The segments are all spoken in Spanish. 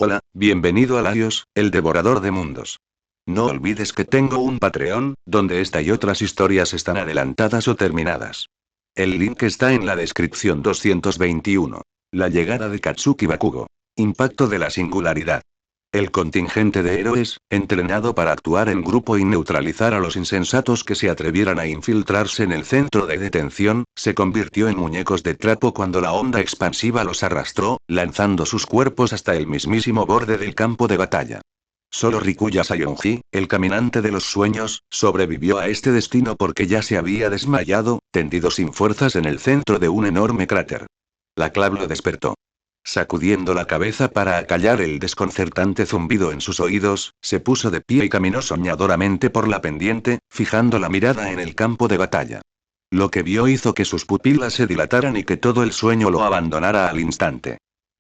Hola, bienvenido a Laios, el devorador de mundos. No olvides que tengo un Patreon, donde esta y otras historias están adelantadas o terminadas. El link está en la descripción 221. La llegada de Katsuki Bakugo. Impacto de la singularidad. El contingente de héroes, entrenado para actuar en grupo y neutralizar a los insensatos que se atrevieran a infiltrarse en el centro de detención, se convirtió en muñecos de trapo cuando la onda expansiva los arrastró, lanzando sus cuerpos hasta el mismísimo borde del campo de batalla. Solo Rikuya Sayonji, el caminante de los sueños, sobrevivió a este destino porque ya se había desmayado, tendido sin fuerzas en el centro de un enorme cráter. La clave lo despertó. Sacudiendo la cabeza para acallar el desconcertante zumbido en sus oídos, se puso de pie y caminó soñadoramente por la pendiente, fijando la mirada en el campo de batalla. Lo que vio hizo que sus pupilas se dilataran y que todo el sueño lo abandonara al instante.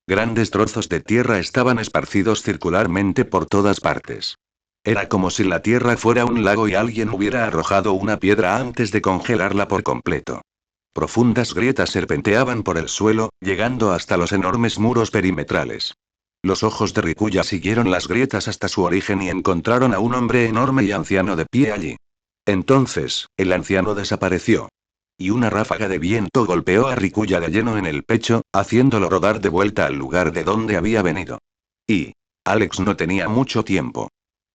Grandes trozos de tierra estaban esparcidos circularmente por todas partes. Era como si la tierra fuera un lago y alguien hubiera arrojado una piedra antes de congelarla por completo. Profundas grietas serpenteaban por el suelo, llegando hasta los enormes muros perimetrales. Los ojos de Rikuya siguieron las grietas hasta su origen y encontraron a un hombre enorme y anciano de pie allí. Entonces, el anciano desapareció. Y una ráfaga de viento golpeó a Rikuya de lleno en el pecho, haciéndolo rodar de vuelta al lugar de donde había venido. Y Alex no tenía mucho tiempo.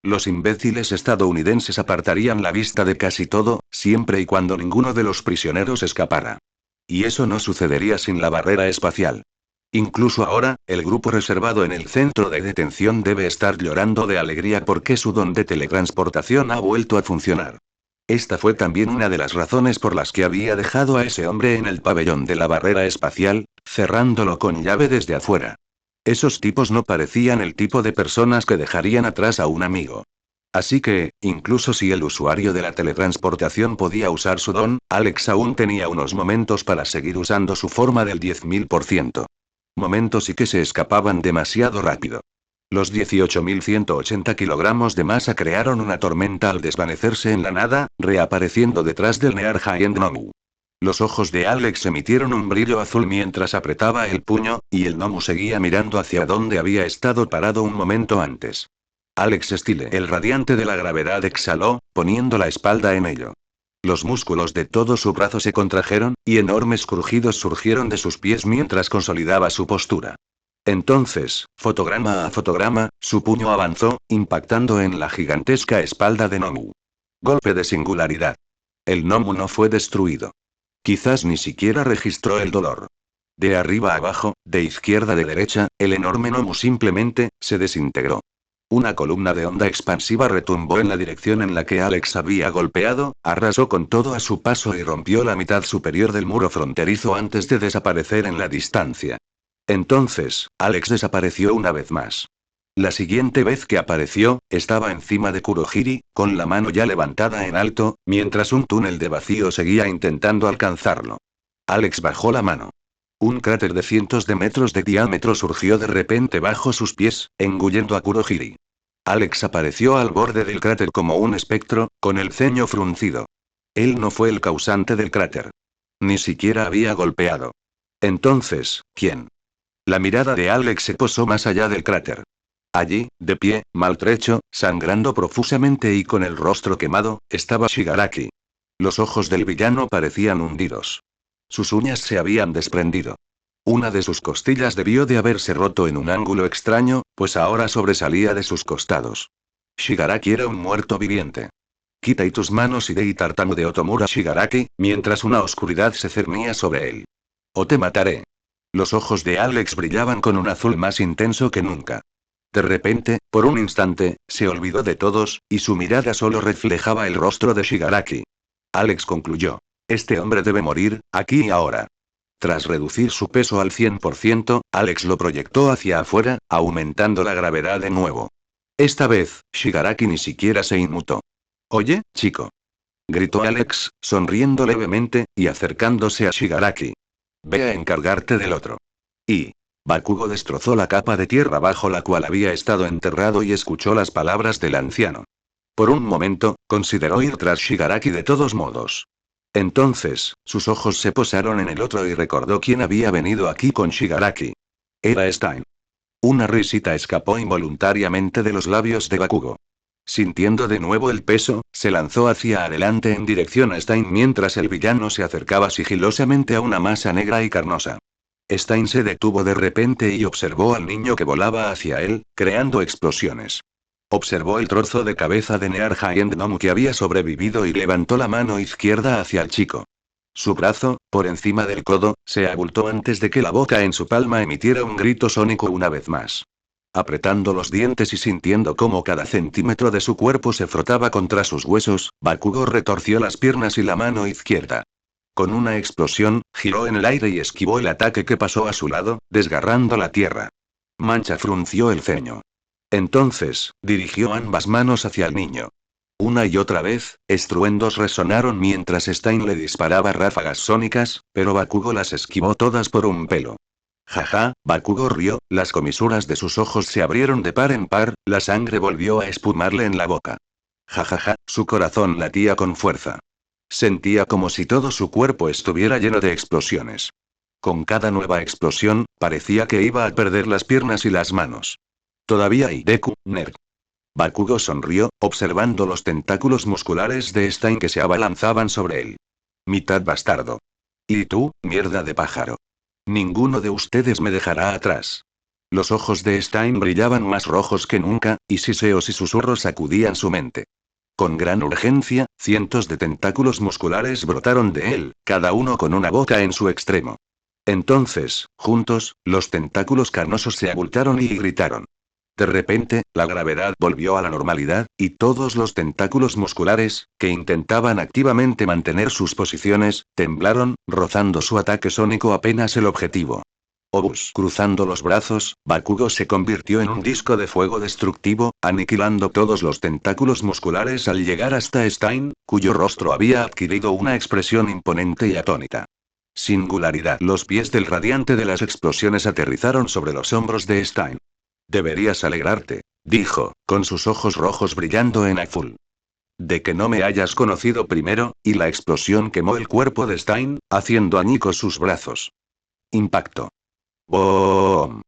Los imbéciles estadounidenses apartarían la vista de casi todo, siempre y cuando ninguno de los prisioneros escapara. Y eso no sucedería sin la barrera espacial. Incluso ahora, el grupo reservado en el centro de detención debe estar llorando de alegría porque su don de teletransportación ha vuelto a funcionar. Esta fue también una de las razones por las que había dejado a ese hombre en el pabellón de la barrera espacial, cerrándolo con llave desde afuera. Esos tipos no parecían el tipo de personas que dejarían atrás a un amigo. Así que, incluso si el usuario de la teletransportación podía usar su don, Alex aún tenía unos momentos para seguir usando su forma del 10.000%. Momentos y que se escapaban demasiado rápido. Los 18.180 kilogramos de masa crearon una tormenta al desvanecerse en la nada, reapareciendo detrás del Near Giant Nomu. Los ojos de Alex emitieron un brillo azul mientras apretaba el puño, y el Nomu seguía mirando hacia donde había estado parado un momento antes. Alex Style, el radiante de la gravedad, exhaló, poniendo la espalda en ello. Los músculos de todo su brazo se contrajeron, y enormes crujidos surgieron de sus pies mientras consolidaba su postura. Entonces, fotograma a fotograma, su puño avanzó, impactando en la gigantesca espalda de Nomu. Golpe de singularidad. El Nomu no fue destruido. Quizás ni siquiera registró el dolor. De arriba a abajo, de izquierda a derecha, el enorme Nomu simplemente se desintegró. Una columna de onda expansiva retumbó en la dirección en la que Alex había golpeado, arrasó con todo a su paso y rompió la mitad superior del muro fronterizo antes de desaparecer en la distancia. Entonces, Alex desapareció una vez más. La siguiente vez que apareció, estaba encima de Kurohiri, con la mano ya levantada en alto, mientras un túnel de vacío seguía intentando alcanzarlo. Alex bajó la mano. Un cráter de cientos de metros de diámetro surgió de repente bajo sus pies, engullendo a Kurohiri. Alex apareció al borde del cráter como un espectro, con el ceño fruncido. Él no fue el causante del cráter. Ni siquiera había golpeado. Entonces, ¿quién? La mirada de Alex se posó más allá del cráter. Allí, de pie, maltrecho, sangrando profusamente y con el rostro quemado, estaba Shigaraki. Los ojos del villano parecían hundidos. Sus uñas se habían desprendido. Una de sus costillas debió de haberse roto en un ángulo extraño, pues ahora sobresalía de sus costados. Shigaraki era un muerto viviente. Quita y tus manos y tartamudeó Tomura Shigaraki, mientras una oscuridad se cernía sobre él. O te mataré. Los ojos de Alex brillaban con un azul más intenso que nunca. De repente, por un instante, se olvidó de todos, y su mirada solo reflejaba el rostro de Shigaraki. Alex concluyó. Este hombre debe morir, aquí y ahora. Tras reducir su peso al 100%, Alex lo proyectó hacia afuera, aumentando la gravedad de nuevo. Esta vez, Shigaraki ni siquiera se inmutó. «Oye, chico», gritó Alex, sonriendo levemente, y acercándose a Shigaraki. «Ve a encargarte del otro». Y Bakugo destrozó la capa de tierra bajo la cual había estado enterrado y escuchó las palabras del anciano. Por un momento, consideró ir tras Shigaraki de todos modos. Entonces, sus ojos se posaron en el otro y recordó quién había venido aquí con Shigaraki. Era Stein. Una risita escapó involuntariamente de los labios de Bakugo. Sintiendo de nuevo el peso, se lanzó hacia adelante en dirección a Stein mientras el villano se acercaba sigilosamente a una masa negra y carnosa. Stein se detuvo de repente y observó al niño que volaba hacia él, creando explosiones. Observó el trozo de cabeza de Near Giant Gnome que había sobrevivido y levantó la mano izquierda hacia el chico. Su brazo, por encima del codo, se abultó antes de que la boca en su palma emitiera un grito sónico una vez más. Apretando los dientes y sintiendo cómo cada centímetro de su cuerpo se frotaba contra sus huesos, Bakugo retorció las piernas y la mano izquierda. Con una explosión, giró en el aire y esquivó el ataque que pasó a su lado, desgarrando la tierra. Mancha frunció el ceño. Entonces, dirigió ambas manos hacia el niño. Una y otra vez, estruendos resonaron mientras Stein le disparaba ráfagas sónicas, pero Bakugo las esquivó todas por un pelo. Jaja, Bakugo rió, las comisuras de sus ojos se abrieron de par en par, la sangre volvió a espumarle en la boca. Jajaja, su corazón latía con fuerza. Sentía como si todo su cuerpo estuviera lleno de explosiones. Con cada nueva explosión, parecía que iba a perder las piernas y las manos. Todavía hay Deku, nerd. Bakugo sonrió, observando los tentáculos musculares de Stein que se abalanzaban sobre él. Mitad bastardo. ¿Y tú, mierda de pájaro? Ninguno de ustedes me dejará atrás. Los ojos de Stein brillaban más rojos que nunca, y siseos y susurros sacudían su mente. Con gran urgencia, cientos de tentáculos musculares brotaron de él, cada uno con una boca en su extremo. Entonces, juntos, los tentáculos carnosos se abultaron y gritaron. De repente, la gravedad volvió a la normalidad, y todos los tentáculos musculares, que intentaban activamente mantener sus posiciones, temblaron, rozando su ataque sónico apenas el objetivo. Obus. Cruzando los brazos, Bakugo se convirtió en un disco de fuego destructivo, aniquilando todos los tentáculos musculares al llegar hasta Stein, cuyo rostro había adquirido una expresión imponente y atónita. Singularidad. Los pies del radiante de las explosiones aterrizaron sobre los hombros de Stein. Deberías alegrarte, dijo, con sus ojos rojos brillando en azul. De que no me hayas conocido primero, y la explosión quemó el cuerpo de Stein, haciendo añicos sus brazos. Impacto. ¡Boom!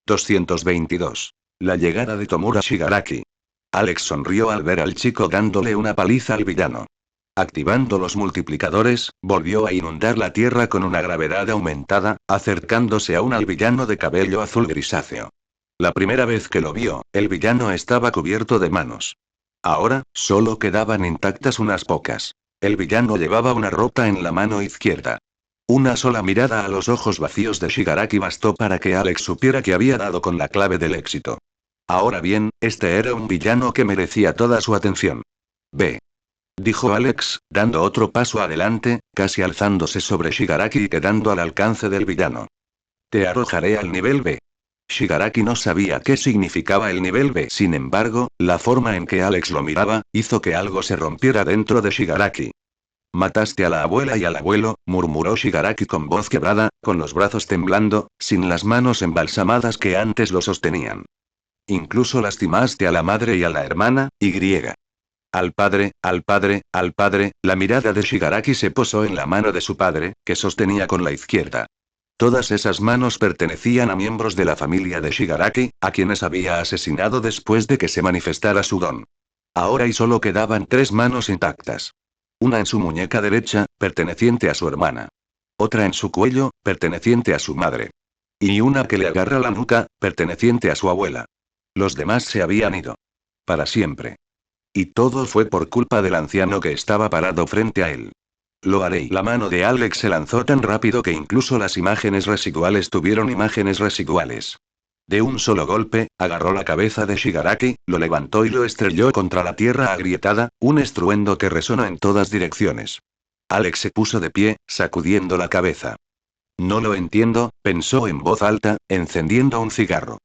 222. La llegada de Tomura Shigaraki. Alex sonrió al ver al chico dándole una paliza al villano. Activando los multiplicadores, volvió a inundar la tierra con una gravedad aumentada, acercándose aún al villano de cabello azul grisáceo. La primera vez que lo vio, el villano estaba cubierto de manos. Ahora, solo quedaban intactas unas pocas. El villano llevaba una rota en la mano izquierda. Una sola mirada a los ojos vacíos de Shigaraki bastó para que Alex supiera que había dado con la clave del éxito. Ahora bien, este era un villano que merecía toda su atención. Ve. Dijo Alex, dando otro paso adelante, casi alzándose sobre Shigaraki y quedando al alcance del villano. Te arrojaré al nivel B. Shigaraki no sabía qué significaba el nivel B. Sin embargo, la forma en que Alex lo miraba, hizo que algo se rompiera dentro de Shigaraki. Mataste a la abuela y al abuelo, murmuró Shigaraki con voz quebrada, con los brazos temblando, sin las manos embalsamadas que antes lo sostenían. Incluso lastimaste a la madre y a la hermana, y. Al padre, al padre, al padre, la mirada de Shigaraki se posó en la mano de su padre, que sostenía con la izquierda. Todas esas manos pertenecían a miembros de la familia de Shigaraki, a quienes había asesinado después de que se manifestara su don. Ahora y solo quedaban 3 manos intactas. Una en su muñeca derecha, perteneciente a su hermana. Otra en su cuello, perteneciente a su madre. Y una que le agarra la nuca, perteneciente a su abuela. Los demás se habían ido. Para siempre. Y todo fue por culpa del anciano que estaba parado frente a él. Lo haré. La mano de Alex se lanzó tan rápido que incluso las imágenes residuales tuvieron imágenes residuales. De un solo golpe, agarró la cabeza de Shigaraki, lo levantó y lo estrelló contra la tierra agrietada, un estruendo que resonó en todas direcciones. Alex se puso de pie, sacudiendo la cabeza. No lo entiendo, pensó en voz alta, encendiendo un cigarro.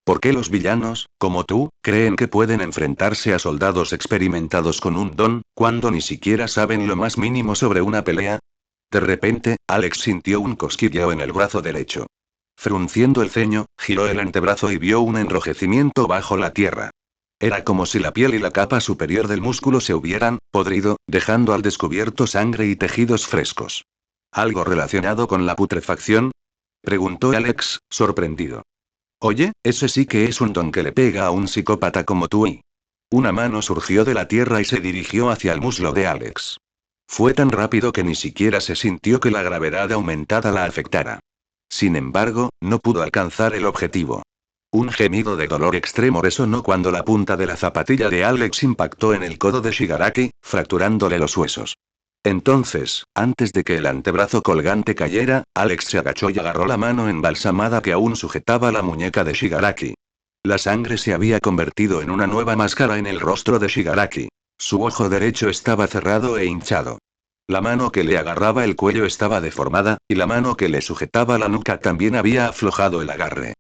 ¿Por qué los villanos, como tú, creen que pueden enfrentarse a soldados experimentados con un don, cuando ni siquiera saben lo más mínimo sobre una pelea? De repente, Alex sintió un cosquilleo en el brazo derecho. Frunciendo el ceño, giró el antebrazo y vio un enrojecimiento bajo la tierra. Era como si la piel y la capa superior del músculo se hubieran podrido, dejando al descubierto sangre y tejidos frescos. ¿Algo relacionado con la putrefacción? Preguntó Alex, sorprendido. Oye, ese sí que es un don que le pega a un psicópata como tú y... Una mano surgió de la tierra y se dirigió hacia el muslo de Alex. Fue tan rápido que ni siquiera se sintió que la gravedad aumentada la afectara. Sin embargo, no pudo alcanzar el objetivo. Un gemido de dolor extremo resonó cuando la punta de la zapatilla de Alex impactó en el codo de Shigaraki, fracturándole los huesos. Entonces, antes de que el antebrazo colgante cayera, Alex se agachó y agarró la mano embalsamada que aún sujetaba la muñeca de Shigaraki. La sangre se había convertido en una nueva máscara en el rostro de Shigaraki. Su ojo derecho estaba cerrado e hinchado. La mano que le agarraba el cuello estaba deformada, y la mano que le sujetaba la nuca también había aflojado el agarre.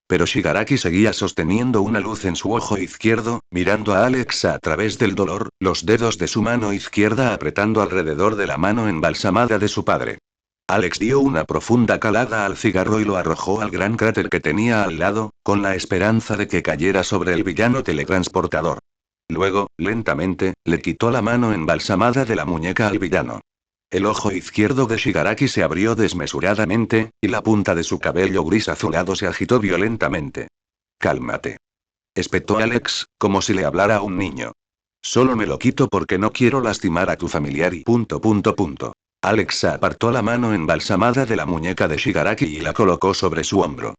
Pero Shigaraki seguía sosteniendo una luz en su ojo izquierdo, mirando a Alex a través del dolor, los dedos de su mano izquierda apretando alrededor de la mano embalsamada de su padre. Alex dio una profunda calada al cigarro y lo arrojó al gran cráter que tenía al lado, con la esperanza de que cayera sobre el villano teletransportador. Luego, lentamente, le quitó la mano embalsamada de la muñeca al villano. El ojo izquierdo de Shigaraki se abrió desmesuradamente, y la punta de su cabello gris azulado se agitó violentamente. Cálmate. Espetó Alex, como si le hablara a un niño. Solo me lo quito porque no quiero lastimar a tu familiar y punto punto punto. Alex apartó la mano embalsamada de la muñeca de Shigaraki y la colocó sobre su hombro.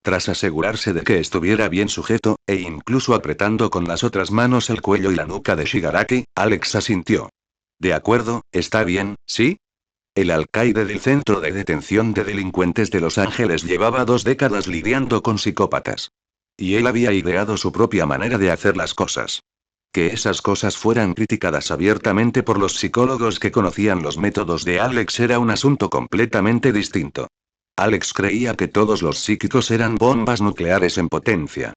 Tras asegurarse de que estuviera bien sujeto, e incluso apretando con las otras manos el cuello y la nuca de Shigaraki, Alex asintió. De acuerdo, está bien, ¿sí? El alcaide del Centro de Detención de Delincuentes de Los Ángeles llevaba 2 décadas lidiando con psicópatas. Y él había ideado su propia manera de hacer las cosas. Que esas cosas fueran criticadas abiertamente por los psicólogos que conocían los métodos de Alex era un asunto completamente distinto. Alex creía que todos los psíquicos eran bombas nucleares en potencia.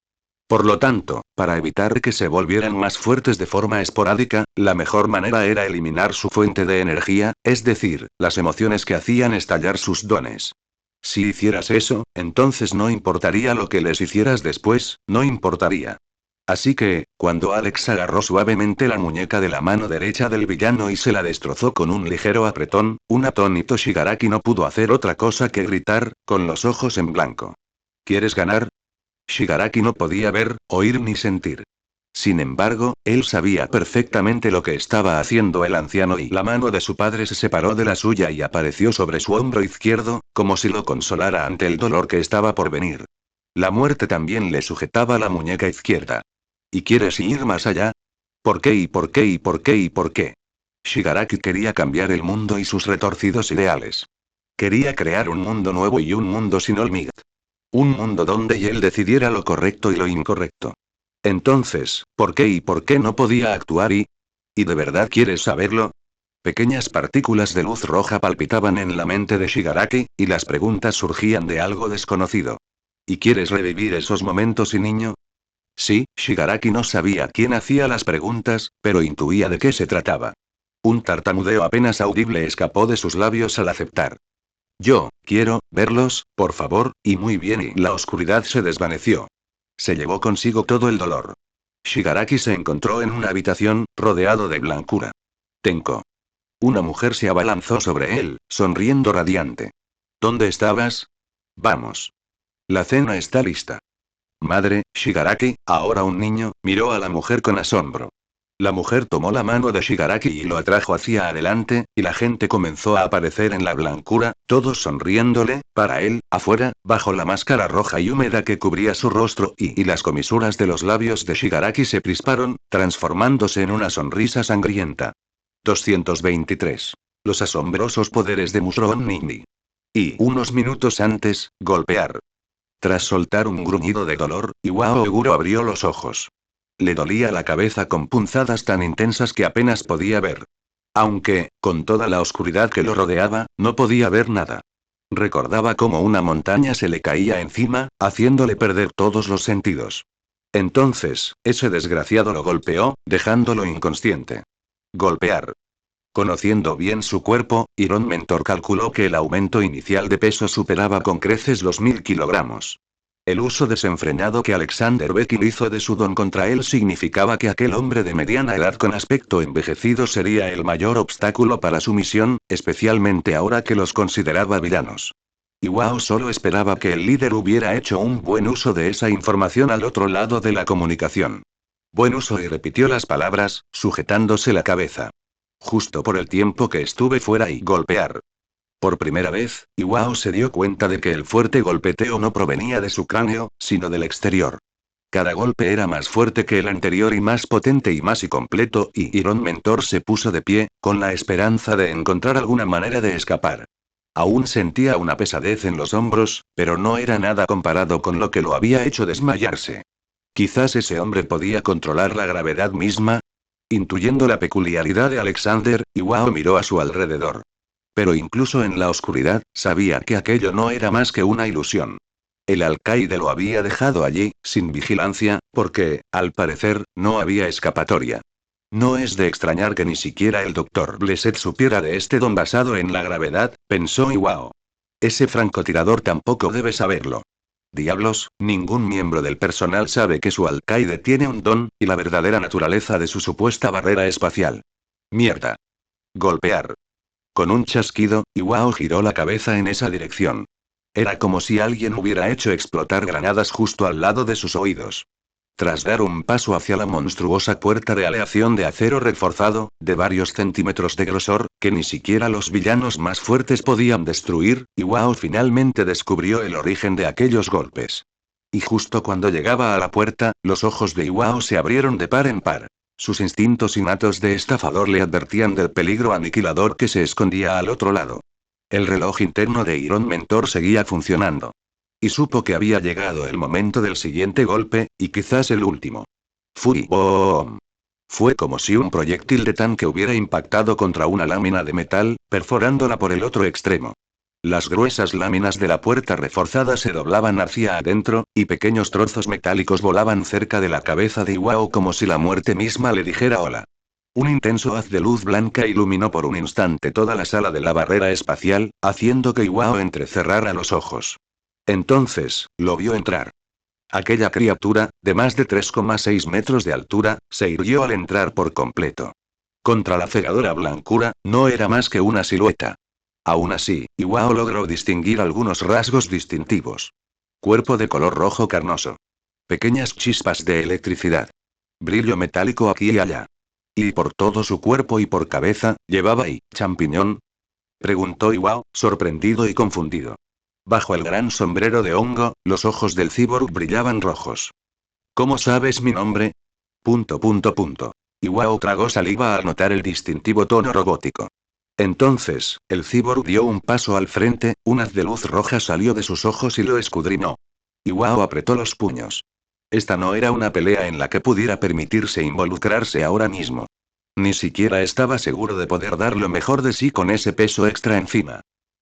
Por lo tanto, para evitar que se volvieran más fuertes de forma esporádica, la mejor manera era eliminar su fuente de energía, es decir, las emociones que hacían estallar sus dones. Si hicieras eso, entonces no importaría lo que les hicieras después, no importaría. Así que, cuando Alex agarró suavemente la muñeca de la mano derecha del villano y se la destrozó con un ligero apretón, un atónito Shigaraki no pudo hacer otra cosa que gritar, con los ojos en blanco. ¿Quieres ganar? Shigaraki no podía ver, oír ni sentir. Sin embargo, él sabía perfectamente lo que estaba haciendo el anciano y la mano de su padre se separó de la suya y apareció sobre su hombro izquierdo, como si lo consolara ante el dolor que estaba por venir. La muerte también le sujetaba la muñeca izquierda. ¿Y quieres ir más allá? ¿Por qué y por qué y por qué y por qué? Shigaraki quería cambiar el mundo y sus retorcidos ideales. Quería crear un mundo nuevo y un mundo sin Olmigt. Un mundo donde él decidiera lo correcto y lo incorrecto. Entonces, ¿por qué y por qué no podía actuar y... ¿Y de verdad quieres saberlo? Pequeñas partículas de luz roja palpitaban en la mente de Shigaraki, y las preguntas surgían de algo desconocido. ¿Y quieres revivir esos momentos y niño? Sí, Shigaraki no sabía quién hacía las preguntas, pero intuía de qué se trataba. Un tartamudeo apenas audible escapó de sus labios al aceptar. Yo, quiero, verlos, por favor, y muy bien y la oscuridad se desvaneció. Se llevó consigo todo el dolor. Shigaraki se encontró en una habitación, rodeado de blancura. Tenko. Una mujer se abalanzó sobre él, sonriendo radiante. ¿Dónde estabas? Vamos. La cena está lista. Madre, Shigaraki, ahora un niño, miró a la mujer con asombro. La mujer tomó la mano de Shigaraki y lo atrajo hacia adelante, y la gente comenzó a aparecer en la blancura, todos sonriéndole, para él, afuera, bajo la máscara roja y húmeda que cubría su rostro y las comisuras de los labios de Shigaraki se crisparon, transformándose en una sonrisa sangrienta. 223. Los asombrosos poderes de Mushroom Ninja. Y, unos minutos antes, golpear. Tras soltar un gruñido de dolor, Iwao Oguro abrió los ojos. Le dolía la cabeza con punzadas tan intensas que apenas podía ver. Aunque, con toda la oscuridad que lo rodeaba, no podía ver nada. Recordaba cómo una montaña se le caía encima, haciéndole perder todos los sentidos. Entonces, ese desgraciado lo golpeó, dejándolo inconsciente. Golpear. Conociendo bien su cuerpo, Iron Mentor calculó que el aumento inicial de peso superaba con creces los 1000 kilogramos. El uso desenfrenado que Alexander Bekin hizo de su don contra él significaba que aquel hombre de mediana edad con aspecto envejecido sería el mayor obstáculo para su misión, especialmente ahora que los consideraba villanos. Iwao solo esperaba que el líder hubiera hecho un buen uso de esa información al otro lado de la comunicación. Buen uso, y repitió las palabras, sujetándose la cabeza. Justo por el tiempo que estuve fuera y golpear. Por primera vez, Iwao se dio cuenta de que el fuerte golpeteo no provenía de su cráneo, sino del exterior. Cada golpe era más fuerte que el anterior y más potente y más y completo, y Iron Mentor se puso de pie, con la esperanza de encontrar alguna manera de escapar. Aún sentía una pesadez en los hombros, pero no era nada comparado con lo que lo había hecho desmayarse. Quizás ese hombre podía controlar la gravedad misma. Intuyendo la peculiaridad de Alexander, Iwao miró a su alrededor. Pero incluso en la oscuridad, sabía que aquello no era más que una ilusión. El alcaide lo había dejado allí, sin vigilancia, porque, al parecer, no había escapatoria. No es de extrañar que ni siquiera el Dr. Blessed supiera de este don basado en la gravedad, pensó Iwao. Ese francotirador tampoco debe saberlo. Diablos, ningún miembro del personal sabe que su alcaide tiene un don, y la verdadera naturaleza de su supuesta barrera espacial. Mierda. Golpear. Con un chasquido, Iwao giró la cabeza en esa dirección. Era como si alguien hubiera hecho explotar granadas justo al lado de sus oídos. Tras dar un paso hacia la monstruosa puerta de aleación de acero reforzado, de varios centímetros de grosor, que ni siquiera los villanos más fuertes podían destruir, Iwao finalmente descubrió el origen de aquellos golpes. Y justo cuando llegaba a la puerta, los ojos de Iwao se abrieron de par en par. Sus instintos innatos de estafador le advertían del peligro aniquilador que se escondía al otro lado. El reloj interno de Iron Mentor seguía funcionando. Y supo que había llegado el momento del siguiente golpe, y quizás el último. ¡Fui! ¡Boom! Fue como si un proyectil de tanque hubiera impactado contra una lámina de metal, perforándola por el otro extremo. Las gruesas láminas de la puerta reforzada se doblaban hacia adentro, y pequeños trozos metálicos volaban cerca de la cabeza de Iwao como si la muerte misma le dijera hola. Un intenso haz de luz blanca iluminó por un instante toda la sala de la barrera espacial, haciendo que Iwao entrecerrara los ojos. Entonces, lo vio entrar. Aquella criatura, de más de 3,6 metros de altura, se irguió al entrar por completo. Contra la cegadora blancura, no era más que una silueta. Aún así, Iwao logró distinguir algunos rasgos distintivos. Cuerpo de color rojo carnoso. Pequeñas chispas de electricidad. Brillo metálico aquí y allá. ¿Y por todo su cuerpo y por cabeza, llevaba champiñón? Preguntó Iwao, sorprendido y confundido. Bajo el gran sombrero de hongo, los ojos del cyborg brillaban rojos. ¿Cómo sabes mi nombre? Iwao tragó saliva al notar el distintivo tono robótico. Entonces, el cyborg dio un paso al frente, un haz de luz roja salió de sus ojos y lo escudriñó. Iwao apretó los puños. Esta no era una pelea en la que pudiera permitirse involucrarse ahora mismo. Ni siquiera estaba seguro de poder dar lo mejor de sí con ese peso extra encima.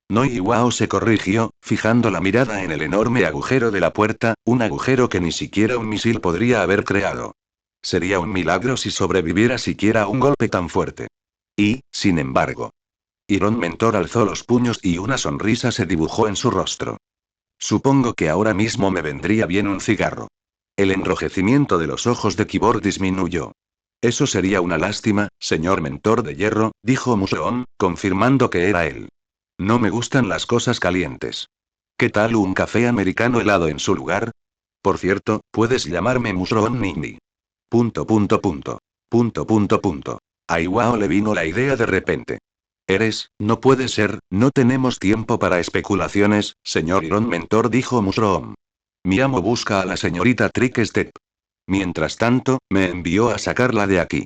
No, Iwao se corrigió, fijando la mirada en el enorme agujero de la puerta, un agujero que ni siquiera un misil podría haber creado. Sería un milagro si sobreviviera siquiera a un golpe tan fuerte. Y, sin embargo, Iron Mentor alzó los puños y una sonrisa se dibujó en su rostro. Supongo que ahora mismo me vendría bien un cigarro. El enrojecimiento de los ojos de Kibor disminuyó. Eso sería una lástima, señor Mentor de hierro, dijo Mushroom, confirmando que era él. No me gustan las cosas calientes. ¿Qué tal un café americano helado en su lugar? Por cierto, puedes llamarme Mushroom Nini. A Iwao le vino la idea de repente. No puede ser, no tenemos tiempo para especulaciones, señor Iron Mentor, dijo Mushroom. Mi amo busca a la señorita Trickstep. Mientras tanto, me envió a sacarla de aquí.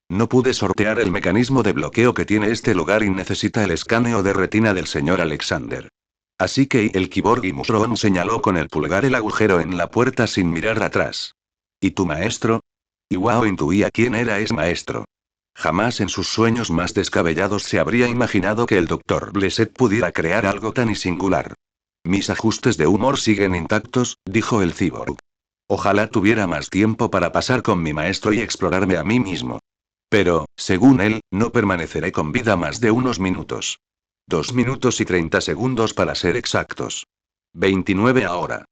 No pude sortear el mecanismo de bloqueo que tiene este lugar y necesita el escaneo de retina del señor Alexander. Así que el Cyborg y Mushroom señaló con el pulgar el agujero en la puerta sin mirar atrás. ¿Y tu maestro? Iwao intuía quién era ese maestro. Jamás en sus sueños más descabellados se habría imaginado que el Dr. Blessed pudiera crear algo tan singular. Mis ajustes de humor siguen intactos, dijo el cyborg. Ojalá tuviera más tiempo para pasar con mi maestro y explorarme a mí mismo. Pero, según él, no permaneceré con vida más de unos minutos. 2 minutos y 30 segundos para ser exactos. 29 ahora.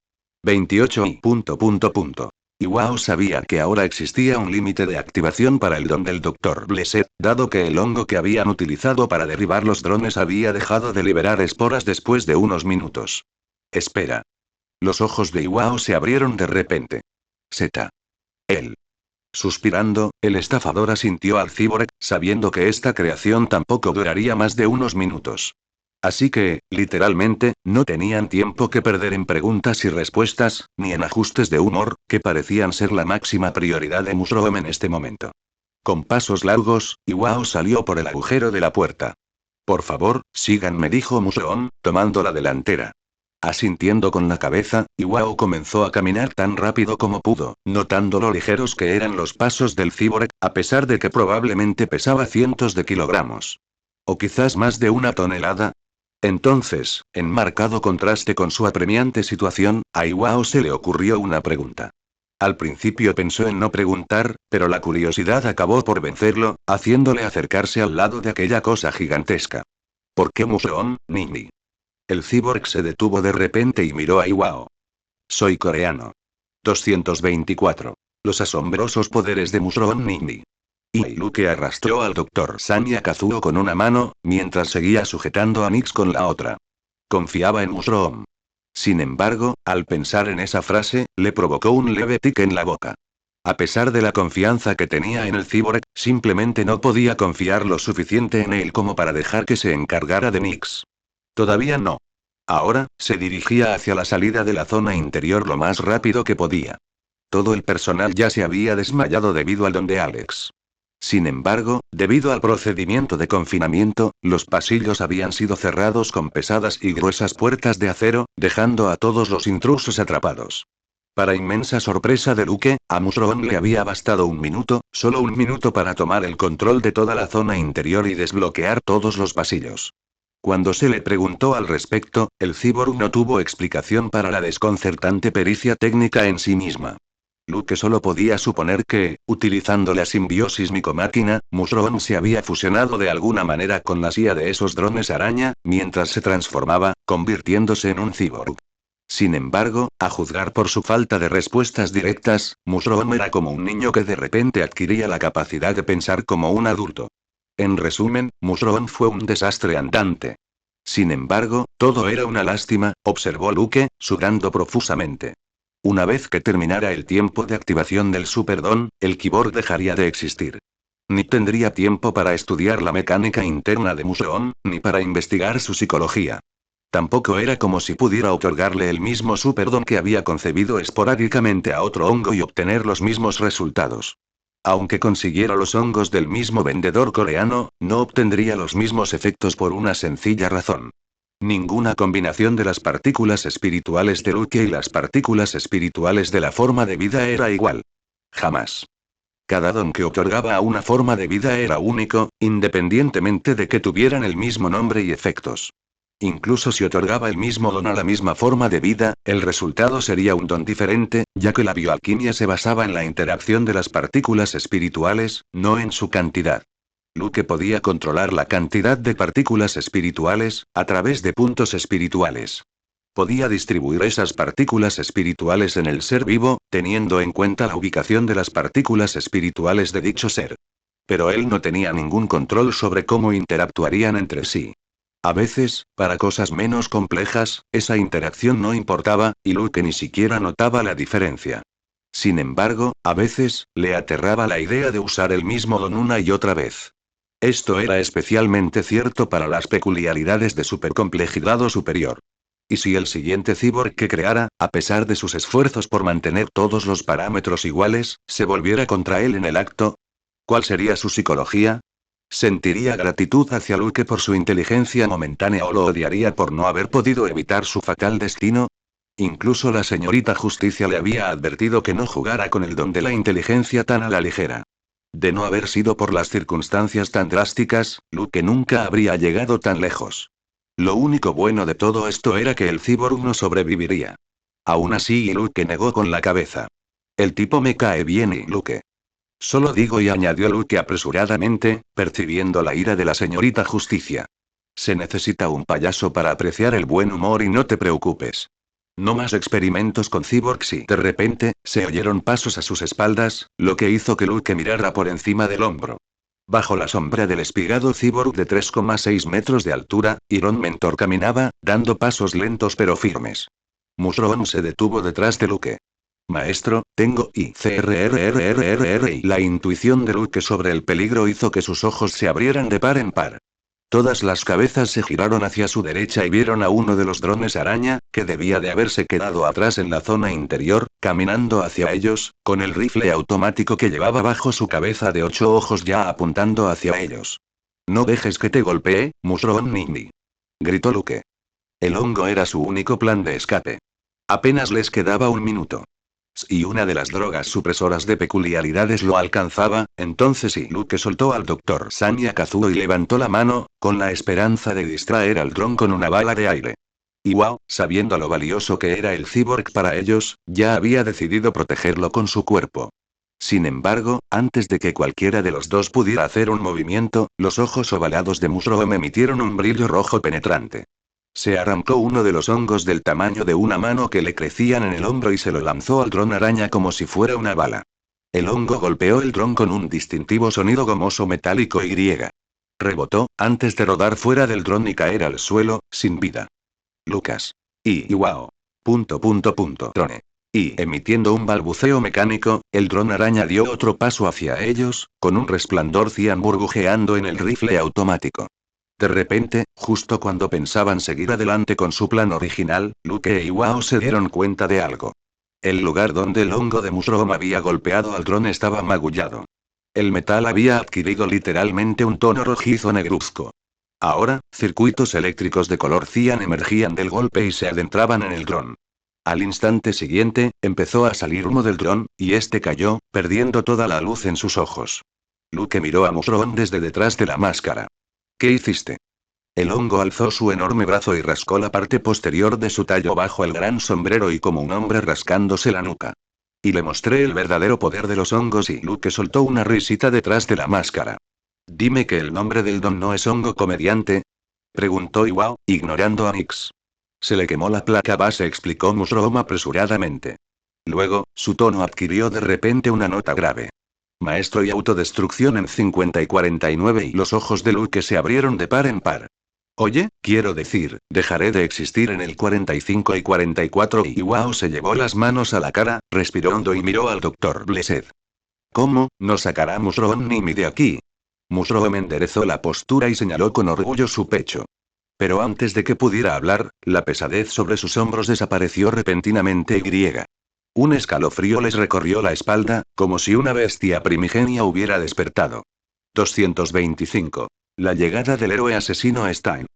28 y ... Iwao sabía que ahora existía un límite de activación para el don del Dr. Blessed, dado que el hongo que habían utilizado para derribar los drones había dejado de liberar esporas después de unos minutos. Espera. Los ojos de Iwao se abrieron de repente. Zeta. Él. Suspirando, el estafador asintió al cyborg, sabiendo que esta creación tampoco duraría más de unos minutos. Así que, literalmente, no tenían tiempo que perder en preguntas y respuestas, ni en ajustes de humor, que parecían ser la máxima prioridad de Mushroom en este momento. Con pasos largos, Iwao salió por el agujero de la puerta. Por favor, síganme, dijo Mushroom, tomando la delantera. Asintiendo con la cabeza, Iwao comenzó a caminar tan rápido como pudo, notando lo ligeros que eran los pasos del cyborg, a pesar de que probablemente pesaba cientos de kilogramos. O quizás más de 1 tonelada. Entonces, en marcado contraste con su apremiante situación, a Iwao se le ocurrió una pregunta. Al principio pensó en no preguntar, pero la curiosidad acabó por vencerlo, haciéndole acercarse al lado de aquella cosa gigantesca. ¿Por qué Mushroom, Nini? El cyborg se detuvo de repente y miró a Iwao. Soy coreano. 224. Los asombrosos poderes de Mushroom Nini. Y Luke arrastró al Dr. Sanya Kazuo con una mano, mientras seguía sujetando a Nix con la otra. Confiaba en Mushroom. Sin embargo, al pensar en esa frase, le provocó un leve tic en la boca. A pesar de la confianza que tenía en el cyborg, simplemente no podía confiar lo suficiente en él como para dejar que se encargara de Nix. Todavía no. Ahora, se dirigía hacia la salida de la zona interior lo más rápido que podía. Todo el personal ya se había desmayado debido al don de Alex. Sin embargo, debido al procedimiento de confinamiento, los pasillos habían sido cerrados con pesadas y gruesas puertas de acero, dejando a todos los intrusos atrapados. Para inmensa sorpresa de Luke, a Mushroom le había bastado un minuto, solo un minuto para tomar el control de toda la zona interior y desbloquear todos los pasillos. Cuando se le preguntó al respecto, el cyborg no tuvo explicación para la desconcertante pericia técnica en sí misma. Luke solo podía suponer que, utilizando la simbiosis micomáquina, Mushroom se había fusionado de alguna manera con la IA de esos drones araña, mientras se transformaba, convirtiéndose en un cyborg. Sin embargo, a juzgar por su falta de respuestas directas, Mushroom era como un niño que de repente adquiría la capacidad de pensar como un adulto. En resumen, Mushroom fue un desastre andante. Sin embargo, todo era una lástima, observó Luke, sudando profusamente. Una vez que terminara el tiempo de activación del Superdon, el Kyborg dejaría de existir. Ni tendría tiempo para estudiar la mecánica interna de Mushroom, ni para investigar su psicología. Tampoco era como si pudiera otorgarle el mismo Superdon que había concebido esporádicamente a otro hongo y obtener los mismos resultados. Aunque consiguiera los hongos del mismo vendedor coreano, no obtendría los mismos efectos por una sencilla razón. Ninguna combinación de las partículas espirituales de Luke y las partículas espirituales de la forma de vida era igual. Jamás. Cada don que otorgaba a una forma de vida era único, independientemente de que tuvieran el mismo nombre y efectos. Incluso si otorgaba el mismo don a la misma forma de vida, el resultado sería un don diferente, ya que la bioalquimia se basaba en la interacción de las partículas espirituales, no en su cantidad. Luke podía controlar la cantidad de partículas espirituales, a través de puntos espirituales. Podía distribuir esas partículas espirituales en el ser vivo, teniendo en cuenta la ubicación de las partículas espirituales de dicho ser. Pero él no tenía ningún control sobre cómo interactuarían entre sí. A veces, para cosas menos complejas, esa interacción no importaba, y Luke ni siquiera notaba la diferencia. Sin embargo, a veces, le aterraba la idea de usar el mismo don una y otra vez. Esto era especialmente cierto para las peculiaridades de supercomplejidad o superior. ¿Y si el siguiente cyborg que creara, a pesar de sus esfuerzos por mantener todos los parámetros iguales, se volviera contra él en el acto? ¿Cuál sería su psicología? ¿Sentiría gratitud hacia Luke por su inteligencia momentánea o lo odiaría por no haber podido evitar su fatal destino? Incluso la señorita Justicia le había advertido que no jugara con el don de la inteligencia tan a la ligera. De no haber sido por las circunstancias tan drásticas, Luke nunca habría llegado tan lejos. Lo único bueno de todo esto era que el cyborg no sobreviviría. Aún así, Luke negó con la cabeza. El tipo me cae bien y Luke. Solo digo, y añadió Luke apresuradamente, percibiendo la ira de la señorita Justicia. Se necesita un payaso para apreciar el buen humor y no te preocupes. No más experimentos con cyborgs y de repente, se oyeron pasos a sus espaldas, lo que hizo que Luke mirara por encima del hombro. Bajo la sombra del espigado cyborg de 3,6 metros de altura, Iron Mentor caminaba, dando pasos lentos pero firmes. Mushroom se detuvo detrás de Luke. Maestro, tengo ICRRRRRR y la intuición de Luke sobre el peligro hizo que sus ojos se abrieran de par en par. Todas las cabezas se giraron hacia su derecha y vieron a uno de los drones araña, que debía de haberse quedado atrás en la zona interior, caminando hacia ellos, con el rifle automático que llevaba bajo su cabeza de 8 ojos ya apuntando hacia ellos. No dejes que te golpee, Mushroom Nindy. Gritó Luke. El hongo era su único plan de escape. Apenas les quedaba un minuto. Si una de las drogas supresoras de peculiaridades lo alcanzaba, entonces sí. Luke soltó al Dr. Sanya Kazuo y levantó la mano, con la esperanza de distraer al dron con una bala de aire. Iwao, sabiendo lo valioso que era el cyborg para ellos, ya había decidido protegerlo con su cuerpo. Sin embargo, antes de que cualquiera de los dos pudiera hacer un movimiento, los ojos ovalados de Mushroom emitieron un brillo rojo penetrante. Se arrancó uno de los hongos del tamaño de una mano que le crecían en el hombro y se lo lanzó al dron araña como si fuera una bala. El hongo golpeó el dron con un distintivo sonido gomoso metálico y. Rebotó, antes de rodar fuera del dron y caer al suelo, sin vida. Lucas. Wow. Drone. Y emitiendo un balbuceo mecánico, el dron araña dio otro paso hacia ellos, con un resplandor cian burbujeando en el rifle automático. De repente, justo cuando pensaban seguir adelante con su plan original, Luke e Iwao se dieron cuenta de algo. El lugar donde el hongo de Mushroom había golpeado al dron estaba magullado. El metal había adquirido literalmente un tono rojizo negruzco. Ahora, circuitos eléctricos de color cian emergían del golpe y se adentraban en el dron. Al instante siguiente, empezó a salir humo del dron, y este cayó, perdiendo toda la luz en sus ojos. Luke miró a Mushroom desde detrás de la máscara. ¿Qué hiciste? El hongo alzó su enorme brazo y rascó la parte posterior de su tallo bajo el gran sombrero y como un hombre rascándose la nuca. Y le mostré el verdadero poder de los hongos y Luke soltó una risita detrás de la máscara. Dime que el nombre del don no es hongo comediante. Preguntó Iwao, ignorando a Nix. Se le quemó la placa base, explicó Mushroom apresuradamente. Luego, su tono adquirió de repente una nota grave. Maestro y autodestrucción en 50 y 49 y los ojos de Luke se abrieron de par en par. Oye, quiero decir, dejaré de existir en el 45 y 44 y Iwao se llevó las manos a la cara, respiró hondo y miró al Dr. Blessed. ¿Cómo, no sacará Mushroom Nimi de aquí? Mushroom enderezó la postura y señaló con orgullo su pecho. Pero antes de que pudiera hablar, la pesadez sobre sus hombros desapareció repentinamente y. Un escalofrío les recorrió la espalda, como si una bestia primigenia hubiera despertado. 225. La llegada del héroe asesino está en.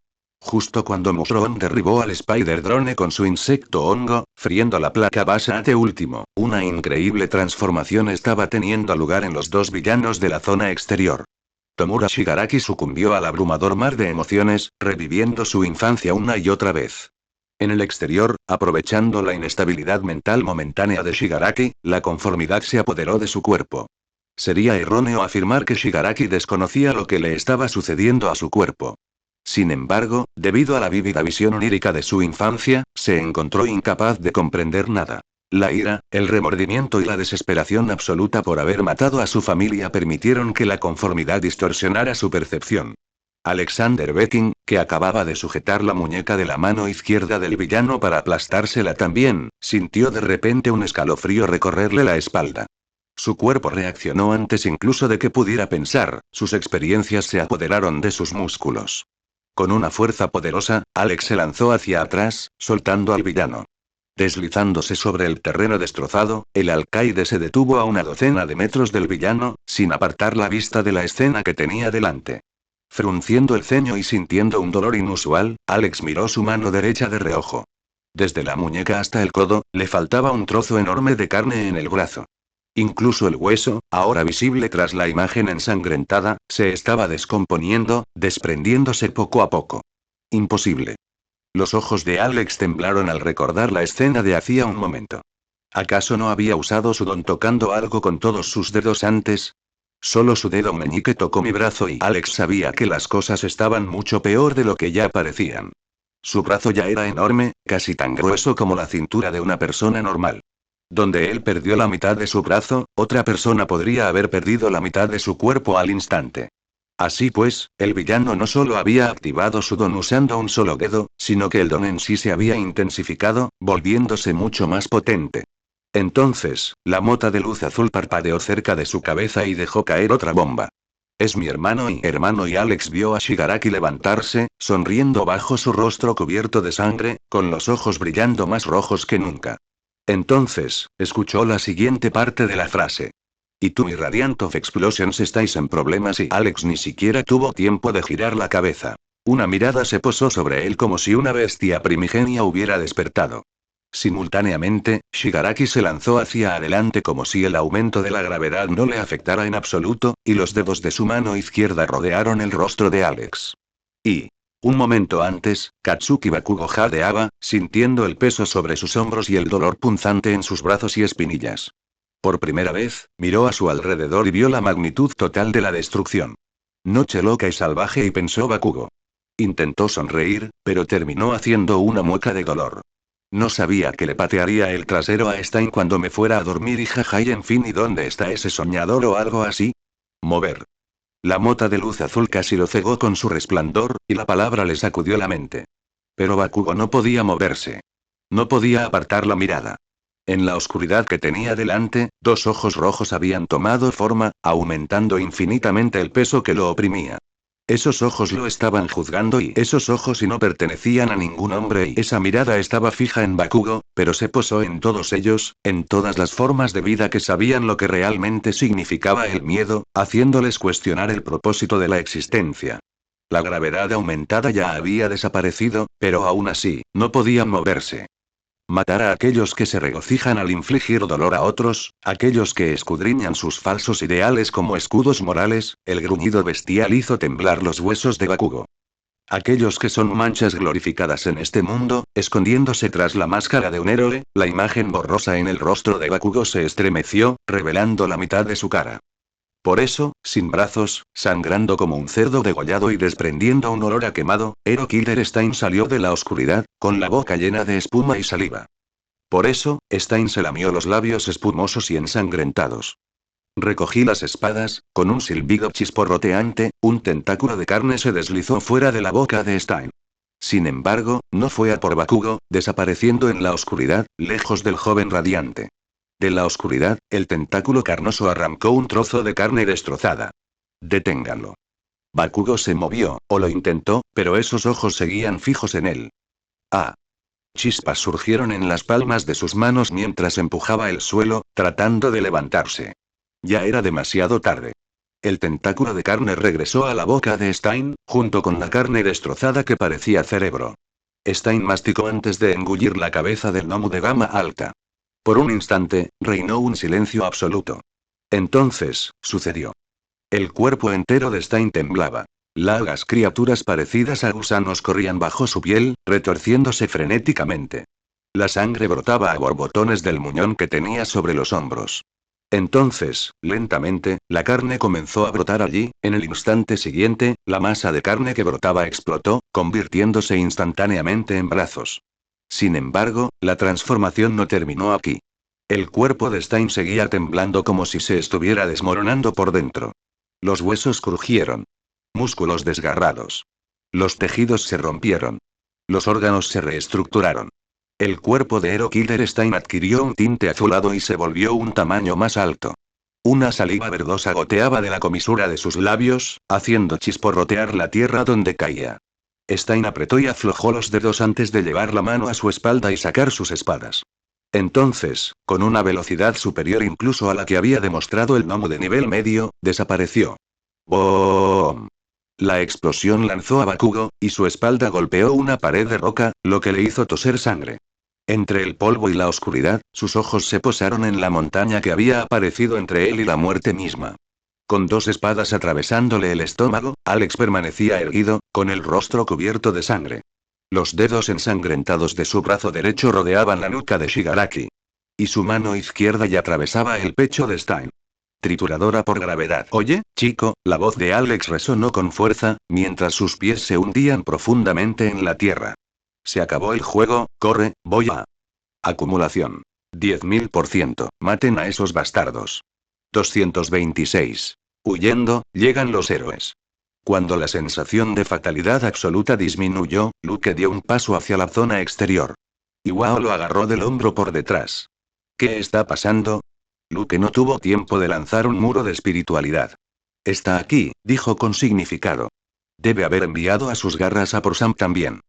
Justo cuando Mushroom derribó al Spider Drone con su insecto hongo, friendo la placa base ante último, una increíble transformación estaba teniendo lugar en los dos villanos de la zona exterior. Tomura Shigaraki sucumbió al abrumador mar de emociones, reviviendo su infancia una y otra vez. En el exterior, aprovechando la inestabilidad mental momentánea de Shigaraki, la conformidad se apoderó de su cuerpo. Sería erróneo afirmar que Shigaraki desconocía lo que le estaba sucediendo a su cuerpo. Sin embargo, debido a la vívida visión onírica de su infancia, se encontró incapaz de comprender nada. La ira, el remordimiento y la desesperación absoluta por haber matado a su familia permitieron que la conformidad distorsionara su percepción. Alexander Becking, que acababa de sujetar la muñeca de la mano izquierda del villano para aplastársela también, sintió de repente un escalofrío recorrerle la espalda. Su cuerpo reaccionó antes incluso de que pudiera pensar, sus experiencias se apoderaron de sus músculos. Con una fuerza poderosa, Alex se lanzó hacia atrás, soltando al villano. Deslizándose sobre el terreno destrozado, el alcaide se detuvo a una docena de metros del villano, sin apartar la vista de la escena que tenía delante. Frunciendo el ceño y sintiendo un dolor inusual, Alex miró su mano derecha de reojo. Desde la muñeca hasta el codo, le faltaba un trozo enorme de carne en el brazo. Incluso el hueso, ahora visible tras la imagen ensangrentada, se estaba descomponiendo, desprendiéndose poco a poco. Imposible. Los ojos de Alex temblaron al recordar la escena de hacía un momento. ¿Acaso no había usado su don tocando algo con todos sus dedos antes? Solo su dedo meñique tocó mi brazo y Alex sabía que las cosas estaban mucho peor de lo que ya parecían. Su brazo ya era enorme, casi tan grueso como la cintura de una persona normal. Donde él perdió la mitad de su brazo, otra persona podría haber perdido la mitad de su cuerpo al instante. Así pues, el villano no solo había activado su don usando un solo dedo, sino que el don en sí se había intensificado, volviéndose mucho más potente. Entonces, la mota de luz azul parpadeó cerca de su cabeza y dejó caer otra bomba. Es mi hermano y Alex vio a Shigaraki levantarse, sonriendo bajo su rostro cubierto de sangre, con los ojos brillando más rojos que nunca. Entonces, escuchó la siguiente parte de la frase. Y tú y Radiant of Explosions estáis en problemas y Alex ni siquiera tuvo tiempo de girar la cabeza. Una mirada se posó sobre él como si una bestia primigenia hubiera despertado. Simultáneamente, Shigaraki se lanzó hacia adelante como si el aumento de la gravedad no le afectara en absoluto, y los dedos de su mano izquierda rodearon el rostro de Alex. Y, un momento antes, Katsuki Bakugo jadeaba, sintiendo el peso sobre sus hombros y el dolor punzante en sus brazos y espinillas. Por primera vez, miró a su alrededor y vio la magnitud total de la destrucción. Noche loca y salvaje, y pensó Bakugo. Intentó sonreír, pero terminó haciendo una mueca de dolor. No sabía que le patearía el trasero a Stein cuando me fuera a dormir y jaja, y en fin, ¿y dónde está ese soñador o algo así? Mover. La mota de luz azul casi lo cegó con su resplandor, y la palabra le sacudió la mente. Pero Bakugo no podía moverse. No podía apartar la mirada. En la oscuridad que tenía delante, dos ojos rojos habían tomado forma, aumentando infinitamente el peso que lo oprimía. Esos ojos lo estaban juzgando, y esos ojos y no pertenecían a ningún hombre, y esa mirada estaba fija en Bakugo, pero se posó en todos ellos, en todas las formas de vida que sabían lo que realmente significaba el miedo, haciéndoles cuestionar el propósito de la existencia. La gravedad aumentada ya había desaparecido, pero aún así, no podían moverse. Matar a aquellos que se regocijan al infligir dolor a otros, aquellos que escudriñan sus falsos ideales como escudos morales, el gruñido bestial hizo temblar los huesos de Bakugo. Aquellos que son manchas glorificadas en este mundo, escondiéndose tras la máscara de un héroe, la imagen borrosa en el rostro de Bakugo se estremeció, revelando la mitad de su cara. Por eso, sin brazos, sangrando como un cerdo degollado y desprendiendo un olor a quemado, Hero Killer Stein salió de la oscuridad, con la boca llena de espuma y saliva. Por eso, Stein se lamió los labios espumosos y ensangrentados. Recogí las espadas, con un silbido chisporroteante, un tentáculo de carne se deslizó fuera de la boca de Stein. Sin embargo, no fue a por Bakugo, desapareciendo en la oscuridad, lejos del joven radiante. De la oscuridad, el tentáculo carnoso arrancó un trozo de carne destrozada. Deténganlo. Bakugo se movió, o lo intentó, pero esos ojos seguían fijos en él. Ah. Chispas surgieron en las palmas de sus manos mientras empujaba el suelo, tratando de levantarse. Ya era demasiado tarde. El tentáculo de carne regresó a la boca de Stein, junto con la carne destrozada que parecía cerebro. Stein masticó antes de engullir la cabeza del gnomo de gama alta. Por un instante, reinó un silencio absoluto. Entonces, sucedió. El cuerpo entero de Stein temblaba. Largas criaturas parecidas a gusanos corrían bajo su piel, retorciéndose frenéticamente. La sangre brotaba a borbotones del muñón que tenía sobre los hombros. Entonces, lentamente, la carne comenzó a brotar allí, en el instante siguiente, la masa de carne que brotaba explotó, convirtiéndose instantáneamente en brazos. Sin embargo, la transformación no terminó aquí. El cuerpo de Stein seguía temblando como si se estuviera desmoronando por dentro. Los huesos crujieron. Músculos desgarrados. Los tejidos se rompieron. Los órganos se reestructuraron. El cuerpo de Hero Killer Stein adquirió un tinte azulado y se volvió un tamaño más alto. Una saliva verdosa goteaba de la comisura de sus labios, haciendo chisporrotear la tierra donde caía. Stein apretó y aflojó los dedos antes de llevar la mano a su espalda y sacar sus espadas. Entonces, con una velocidad superior incluso a la que había demostrado el gnomo de nivel medio, desapareció. ¡Boom! La explosión lanzó a Bakugo, y su espalda golpeó una pared de roca, lo que le hizo toser sangre. Entre el polvo y la oscuridad, sus ojos se posaron en la montaña que había aparecido entre él y la muerte misma. Con dos espadas atravesándole el estómago, Alex permanecía erguido, con el rostro cubierto de sangre. Los dedos ensangrentados de su brazo derecho rodeaban la nuca de Shigaraki. Y su mano izquierda ya atravesaba el pecho de Stein. Trituradora por gravedad. Oye, chico, la voz de Alex resonó con fuerza, mientras sus pies se hundían profundamente en la tierra. Se acabó el juego, corre, voy a... Acumulación. 10.000%. Maten a esos bastardos. 226. Huyendo, llegan los héroes. Cuando la sensación de fatalidad absoluta disminuyó, Luke dio un paso hacia la zona exterior. Iwao lo agarró del hombro por detrás. ¿Qué está pasando? Luke no tuvo tiempo de lanzar un muro de espiritualidad. Está aquí, dijo con significado. Debe haber enviado a sus garras a por Sam también.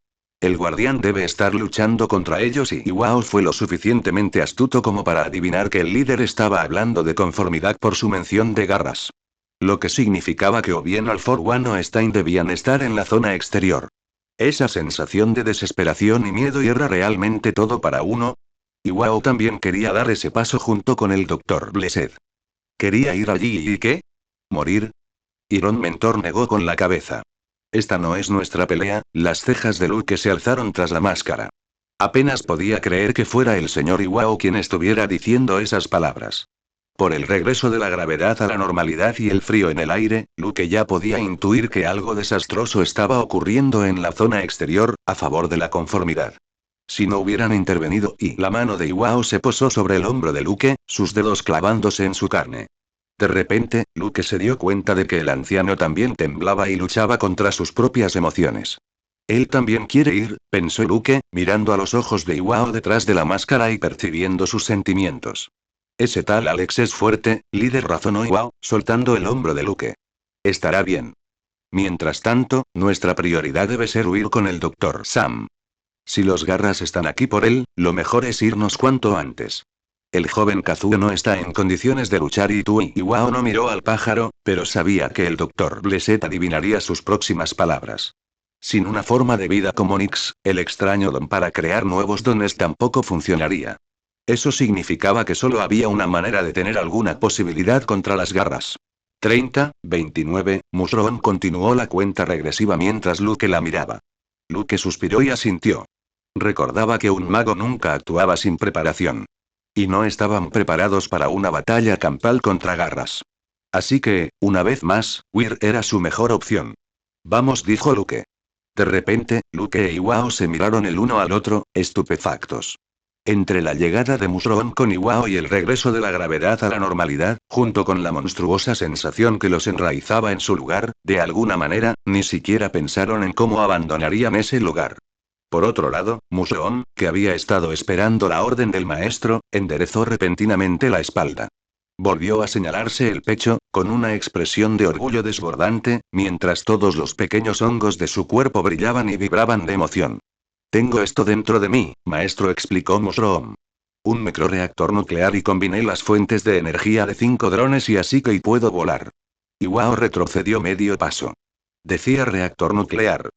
El guardián debe estar luchando contra ellos y Iwao fue lo suficientemente astuto como para adivinar que el líder estaba hablando de conformidad por su mención de garras. Lo que significaba que o bien Alfor One o Stein debían estar en la zona exterior. Esa sensación de desesperación y miedo y era realmente todo para uno. Iwao también quería dar ese paso junto con el Dr. Blessed. ¿Quería ir allí y qué? ¿Morir? Iron Mentor negó con la cabeza. Esta no es nuestra pelea. Las cejas de Luke se alzaron tras la máscara. Apenas podía creer que fuera el señor Iwao quien estuviera diciendo esas palabras. Por el regreso de la gravedad a la normalidad y el frío en el aire, Luke ya podía intuir que algo desastroso estaba ocurriendo en la zona exterior, a favor de la conformidad. Si no hubieran intervenido y la mano de Iwao se posó sobre el hombro de Luke, sus dedos clavándose en su carne. De repente, Luke se dio cuenta de que el anciano también temblaba y luchaba contra sus propias emociones. Él también quiere ir, pensó Luke, mirando a los ojos de Iwao detrás de la máscara y percibiendo sus sentimientos. Ese tal Alex es fuerte, líder, razonó Iwao, soltando el hombro de Luke. Estará bien. Mientras tanto, nuestra prioridad debe ser huir con el Dr. Sam. Si los garras están aquí por él, lo mejor es irnos cuanto antes. El joven Kazuo no está en condiciones de luchar y Iwao no miró al pájaro, pero sabía que el Dr. Blessed adivinaría sus próximas palabras. Sin una forma de vida como Nyx, el extraño don para crear nuevos dones tampoco funcionaría. Eso significaba que solo había una manera de tener alguna posibilidad contra las garras. 30, 29, Mushroom continuó la cuenta regresiva mientras Luke la miraba. Luke suspiró y asintió. Recordaba que un mago nunca actuaba sin preparación. Y no estaban preparados para una batalla campal contra garras. Así que, una vez más, huir era su mejor opción. Vamos, dijo Luke. De repente, Luke e Iwao se miraron el uno al otro, estupefactos. Entre la llegada de Mushroom con Iwao y el regreso de la gravedad a la normalidad, junto con la monstruosa sensación que los enraizaba en su lugar, de alguna manera, ni siquiera pensaron en cómo abandonarían ese lugar. Por otro lado, Mushroom, que había estado esperando la orden del maestro, enderezó repentinamente la espalda. Volvió a señalarse el pecho, con una expresión de orgullo desbordante, mientras todos los pequeños hongos de su cuerpo brillaban y vibraban de emoción. Tengo esto dentro de mí, maestro, explicó Mushroom. Un microreactor nuclear y combiné las fuentes de energía de 5 drones y así que puedo volar. Iwao retrocedió medio paso. Decía reactor nuclear.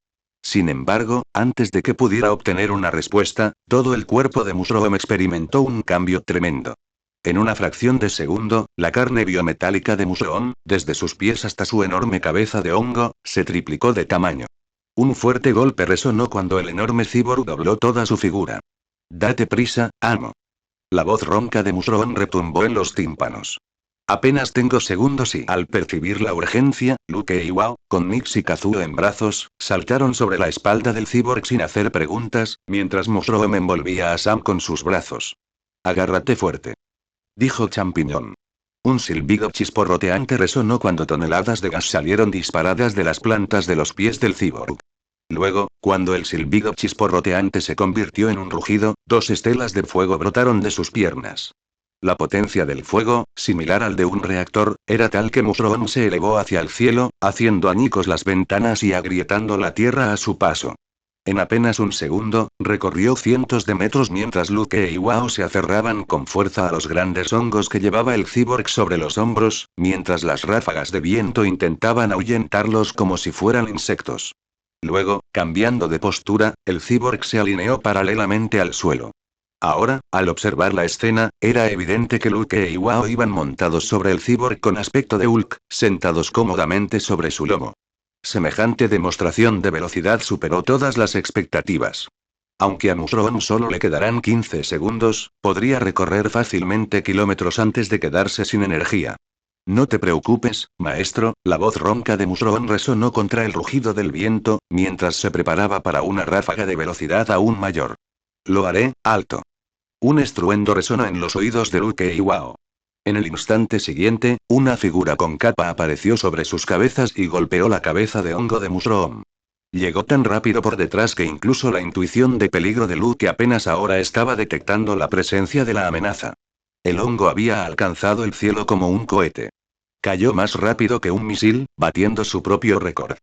Sin embargo, antes de que pudiera obtener una respuesta, todo el cuerpo de Mushroom experimentó un cambio tremendo. En una fracción de segundo, la carne biometálica de Mushroom, desde sus pies hasta su enorme cabeza de hongo, se triplicó de tamaño. Un fuerte golpe resonó cuando el enorme cyborg dobló toda su figura. Date prisa, amo. La voz ronca de Mushroom retumbó en los tímpanos. Apenas tengo segundos y, al percibir la urgencia, Luke e Iwao, con Nyx y Kazuo en brazos, saltaron sobre la espalda del cyborg sin hacer preguntas, mientras Mushroom envolvía a Sam con sus brazos. Agárrate fuerte, dijo Champiñón. Un silbido chisporroteante resonó cuando toneladas de gas salieron disparadas de las plantas de los pies del cyborg. Luego, cuando el silbido chisporroteante se convirtió en un rugido, 2 estelas de fuego brotaron de sus piernas. La potencia del fuego, similar al de un reactor, era tal que Mushroom se elevó hacia el cielo, haciendo añicos las ventanas y agrietando la tierra a su paso. En apenas un segundo, recorrió cientos de metros mientras Luke e Iwao se aferraban con fuerza a los grandes hongos que llevaba el cyborg sobre los hombros, mientras las ráfagas de viento intentaban ahuyentarlos como si fueran insectos. Luego, cambiando de postura, el cyborg se alineó paralelamente al suelo. Ahora, al observar la escena, era evidente que Luke e Iwao iban montados sobre el cyborg con aspecto de Hulk, sentados cómodamente sobre su lomo. Semejante demostración de velocidad superó todas las expectativas. Aunque a Mushroom solo le quedarán 15 segundos, podría recorrer fácilmente kilómetros antes de quedarse sin energía. No te preocupes, maestro, la voz ronca de Mushroom resonó contra el rugido del viento, mientras se preparaba para una ráfaga de velocidad aún mayor. Lo haré, alto. Un estruendo resonó en los oídos de Luke e Iwao. En el instante siguiente, una figura con capa apareció sobre sus cabezas y golpeó la cabeza de hongo de Mushroom. Llegó tan rápido por detrás que incluso la intuición de peligro de Luke apenas ahora estaba detectando la presencia de la amenaza. El hongo había alcanzado el cielo como un cohete. Cayó más rápido que un misil, batiendo su propio récord.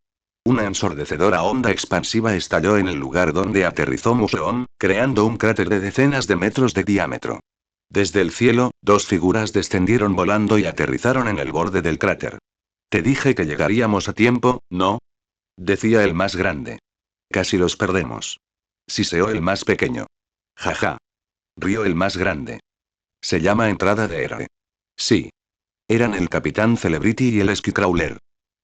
Una ensordecedora onda expansiva estalló en el lugar donde aterrizó Mushroom, creando un cráter de decenas de metros de diámetro. Desde el cielo, dos figuras descendieron volando y aterrizaron en el borde del cráter. Te dije que llegaríamos a tiempo, ¿no? Decía el más grande. Casi los perdemos. Siseó el más pequeño. Jaja. Rió el más grande. Se llama entrada de héroe. Sí. Eran el Capitán Celebrity y el Skycrawler.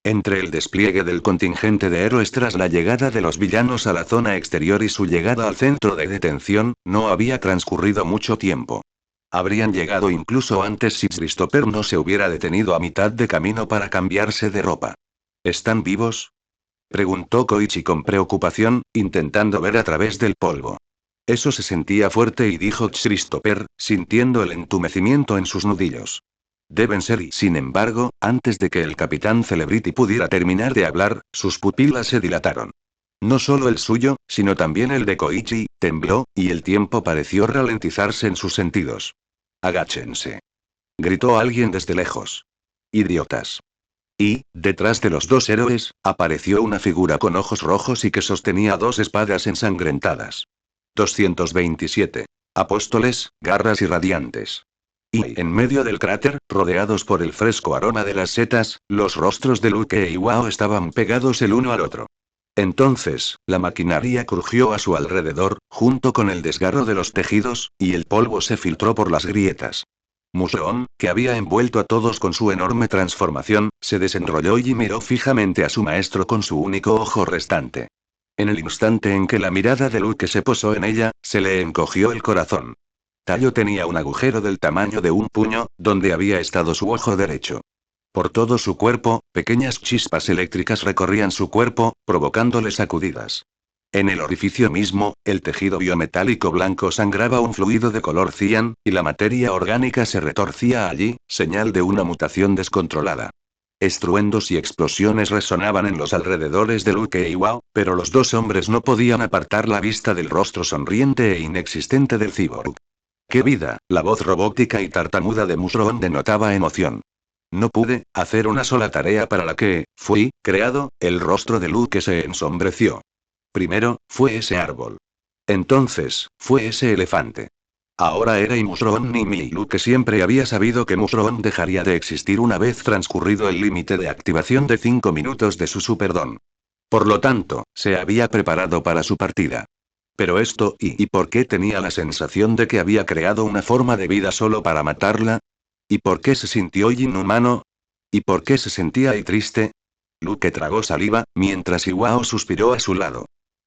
Entre el despliegue del contingente de héroes tras la llegada de los villanos a la zona exterior y su llegada al centro de detención, no había transcurrido mucho tiempo. Habrían llegado incluso antes si Christopher no se hubiera detenido a mitad de camino para cambiarse de ropa. ¿Están vivos? Preguntó Koichi con preocupación, intentando ver a través del polvo. Eso se sentía fuerte y dijo Christopher, sintiendo el entumecimiento en sus nudillos. Deben ser y sin embargo, antes de que el Capitán Celebrity pudiera terminar de hablar, sus pupilas se dilataron. No solo el suyo, sino también el de Koichi, tembló, y el tiempo pareció ralentizarse en sus sentidos. Agáchense. Gritó alguien desde lejos. Idiotas. Y, detrás de los dos héroes, apareció una figura con ojos rojos y que sostenía dos espadas ensangrentadas. 227. Apóstoles, garras irradiantes. Y en medio del cráter, rodeados por el fresco aroma de las setas, los rostros de Luke e Iwao estaban pegados el uno al otro. Entonces, la maquinaria crujió a su alrededor, junto con el desgarro de los tejidos, y el polvo se filtró por las grietas. Mushroom, que había envuelto a todos con su enorme transformación, se desenrolló y miró fijamente a su maestro con su único ojo restante. En el instante en que la mirada de Luke se posó en ella, se le encogió el corazón. Tallo tenía un agujero del tamaño de un puño, donde había estado su ojo derecho. Por todo su cuerpo, pequeñas chispas eléctricas recorrían su cuerpo, provocándole sacudidas. En el orificio mismo, el tejido biometálico blanco sangraba un fluido de color cian, y la materia orgánica se retorcía allí, señal de una mutación descontrolada. Estruendos y explosiones resonaban en los alrededores de Luke e Iwao, pero los dos hombres no podían apartar la vista del rostro sonriente e inexistente del cyborg. ¡Qué vida! La voz robótica y tartamuda de Mushroom denotaba emoción. No pude hacer una sola tarea para la que fui creado. El rostro de Luke se ensombreció. Primero, fue ese árbol. Entonces, fue ese elefante. Ahora era y Mushroom ni mi Luke siempre había sabido que Mushroom dejaría de existir una vez transcurrido el límite de activación de 5 minutos de su superdon. Por lo tanto, se había preparado para su partida. Pero esto, ¿y por qué tenía la sensación de que había creado una forma de vida solo para matarla? ¿Y por qué se sintió inhumano? ¿Y por qué se sentía ahí triste? Luke tragó saliva, mientras Iwao suspiró a su lado.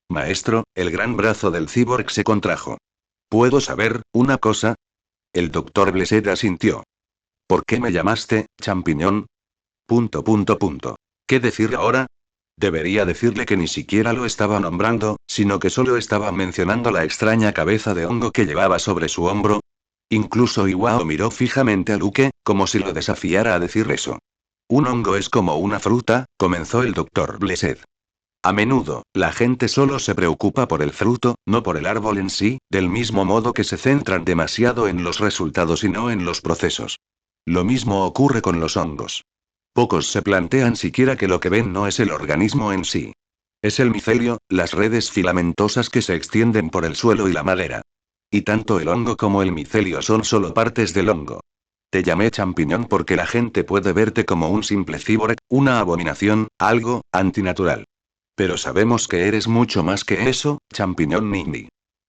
Maestro, el gran brazo del cyborg se contrajo. ¿Puedo saber una cosa? El doctor Blessed asintió. ¿Por qué me llamaste, champiñón? ¿Qué decir ahora? Debería decirle que ni siquiera lo estaba nombrando, sino que solo estaba mencionando la extraña cabeza de hongo que llevaba sobre su hombro. Incluso Iwao miró fijamente a Luke, como si lo desafiara a decir eso. Un hongo es como una fruta, comenzó el doctor Blessed. A menudo, la gente solo se preocupa por el fruto, no por el árbol en sí, del mismo modo que se centran demasiado en los resultados y no en los procesos. Lo mismo ocurre con los hongos. Pocos se plantean siquiera que lo que ven no es el organismo en sí. Es el micelio, las redes filamentosas que se extienden por el suelo y la madera. Y tanto el hongo como el micelio son solo partes del hongo. Te llamé champiñón porque la gente puede verte como un simple cyborg, una abominación, algo antinatural. Pero sabemos que eres mucho más que eso, champiñón Nini.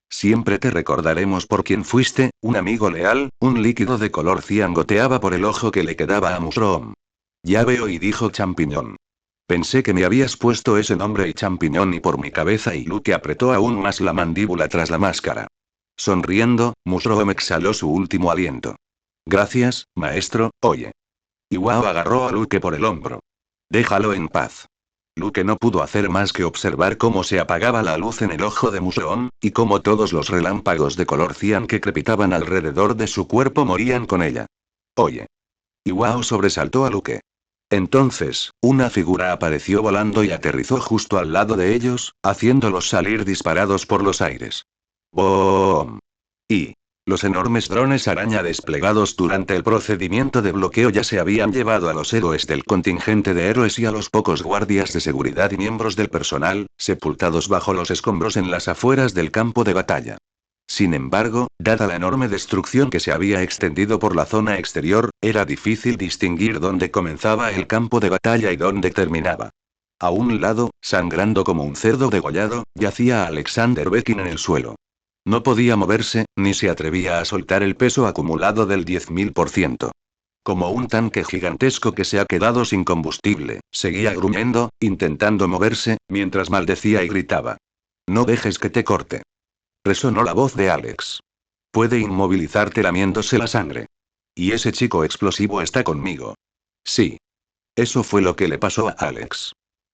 Siempre te recordaremos por quien fuiste, un amigo leal. Un líquido de color cian goteaba por el ojo que le quedaba a Mushroom. Ya veo, y dijo champiñón. Pensé que me habías puesto ese nombre y champiñón y por mi cabeza, y Luke apretó aún más la mandíbula tras la máscara. Sonriendo, Mushroom exhaló su último aliento. Gracias, maestro. Oye. Iwao agarró a Luke por el hombro. Déjalo en paz. Luke no pudo hacer más que observar cómo se apagaba la luz en el ojo de Museon, y cómo todos los relámpagos de color cian que crepitaban alrededor de su cuerpo morían con ella. Oye. Iwao sobresaltó a Luke. Entonces, una figura apareció volando y aterrizó justo al lado de ellos, haciéndolos salir disparados por los aires. ¡Boom! Y los enormes drones araña desplegados durante el procedimiento de bloqueo ya se habían llevado a los héroes del contingente de héroes y a los pocos guardias de seguridad y miembros del personal, sepultados bajo los escombros en las afueras del campo de batalla. Sin embargo, dada la enorme destrucción que se había extendido por la zona exterior, era difícil distinguir dónde comenzaba el campo de batalla y dónde terminaba. A un lado, sangrando como un cerdo degollado, yacía Alexander Bekin en el suelo. No podía moverse, ni se atrevía a soltar el peso acumulado del 10.000%. Como un tanque gigantesco que se ha quedado sin combustible, seguía gruñendo, intentando moverse, mientras maldecía y gritaba. No dejes que te corte. Resonó la voz de Alex. Puede inmovilizarte lamiéndose la sangre. Y ese chico explosivo está conmigo. Sí. Eso fue lo que le pasó a Alex.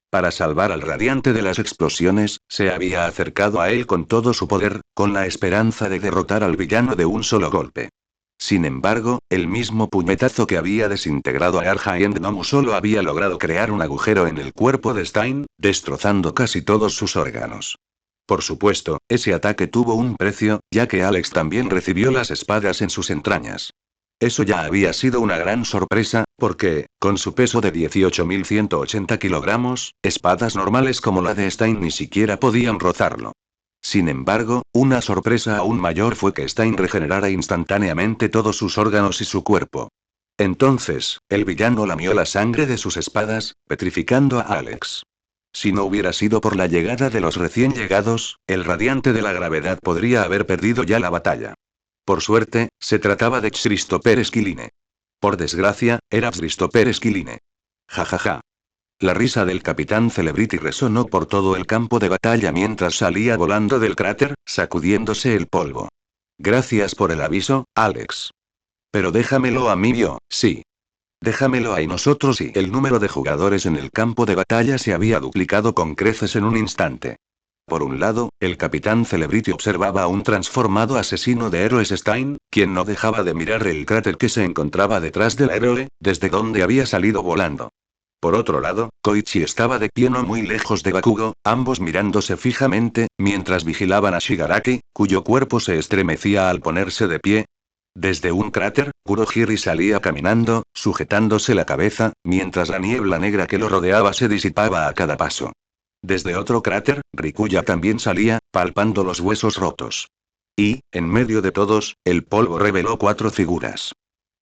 Para salvar al radiante de las explosiones, se había acercado a él con todo su poder, con la esperanza de derrotar al villano de un solo golpe. Sin embargo, el mismo puñetazo que había desintegrado a Argent Nomu solo había logrado crear un agujero en el cuerpo de Stein, destrozando casi todos sus órganos. Por supuesto, ese ataque tuvo un precio, ya que Alex también recibió las espadas en sus entrañas. Eso ya había sido una gran sorpresa, porque, con su peso de 18.180 kilogramos, espadas normales como la de Stein ni siquiera podían rozarlo. Sin embargo, una sorpresa aún mayor fue que Stein regenerara instantáneamente todos sus órganos y su cuerpo. Entonces, el villano lamió la sangre de sus espadas, petrificando a Alex. Si no hubiera sido por la llegada de los recién llegados, el radiante de la gravedad podría haber perdido ya la batalla. Por suerte, se trataba de Christopher Esquiline. Por desgracia, era Christopher Esquiline. Jajaja. La risa del capitán Celebrity resonó por todo el campo de batalla mientras salía volando del cráter, sacudiéndose el polvo. Gracias por el aviso, Alex. Pero déjamelo a mí yo, sí. Déjamelo ahí nosotros y el número de jugadores en el campo de batalla se había duplicado con creces en un instante. Por un lado, el capitán Celebrity observaba a un transformado asesino de héroes Stein, quien no dejaba de mirar el cráter que se encontraba detrás del héroe, desde donde había salido volando. Por otro lado, Koichi estaba de pie no muy lejos de Bakugo, ambos mirándose fijamente, mientras vigilaban a Shigaraki, cuyo cuerpo se estremecía al ponerse de pie. Desde un cráter, Kurohiri salía caminando, sujetándose la cabeza, mientras la niebla negra que lo rodeaba se disipaba a cada paso. Desde otro cráter, Rikuya también salía, palpando los huesos rotos. Y, en medio de todos, el polvo reveló 4 figuras.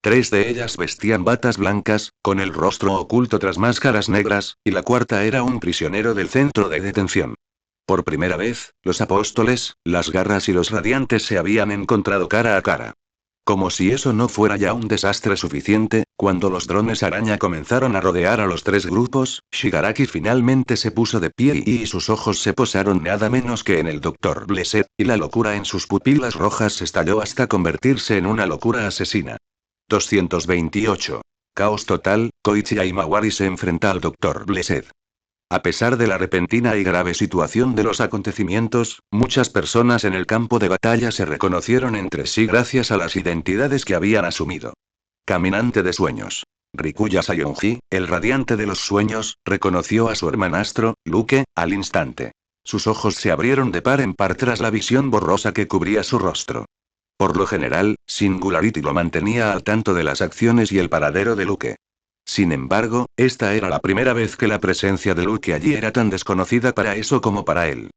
3 de ellas vestían batas blancas, con el rostro oculto tras máscaras negras, y la cuarta era un prisionero del centro de detención. Por primera vez, los apóstoles, las garras y los radiantes se habían encontrado cara a cara. Como si eso no fuera ya un desastre suficiente, cuando los drones araña comenzaron a rodear a los 3 grupos, Shigaraki finalmente se puso de pie y sus ojos se posaron nada menos que en el Dr. Blessed, y la locura en sus pupilas rojas estalló hasta convertirse en una locura asesina. 228. Caos total, Koichi Aimawari se enfrenta al Dr. Blessed. A pesar de la repentina y grave situación de los acontecimientos, muchas personas en el campo de batalla se reconocieron entre sí gracias a las identidades que habían asumido. Caminante de sueños. Rikuya Sayonji, el radiante de los sueños, reconoció a su hermanastro, Luke, al instante. Sus ojos se abrieron de par en par tras la visión borrosa que cubría su rostro. Por lo general, Singularity lo mantenía al tanto de las acciones y el paradero de Luke. Sin embargo, esta era la primera vez que la presencia de Luke allí era tan desconocida para eso como para él.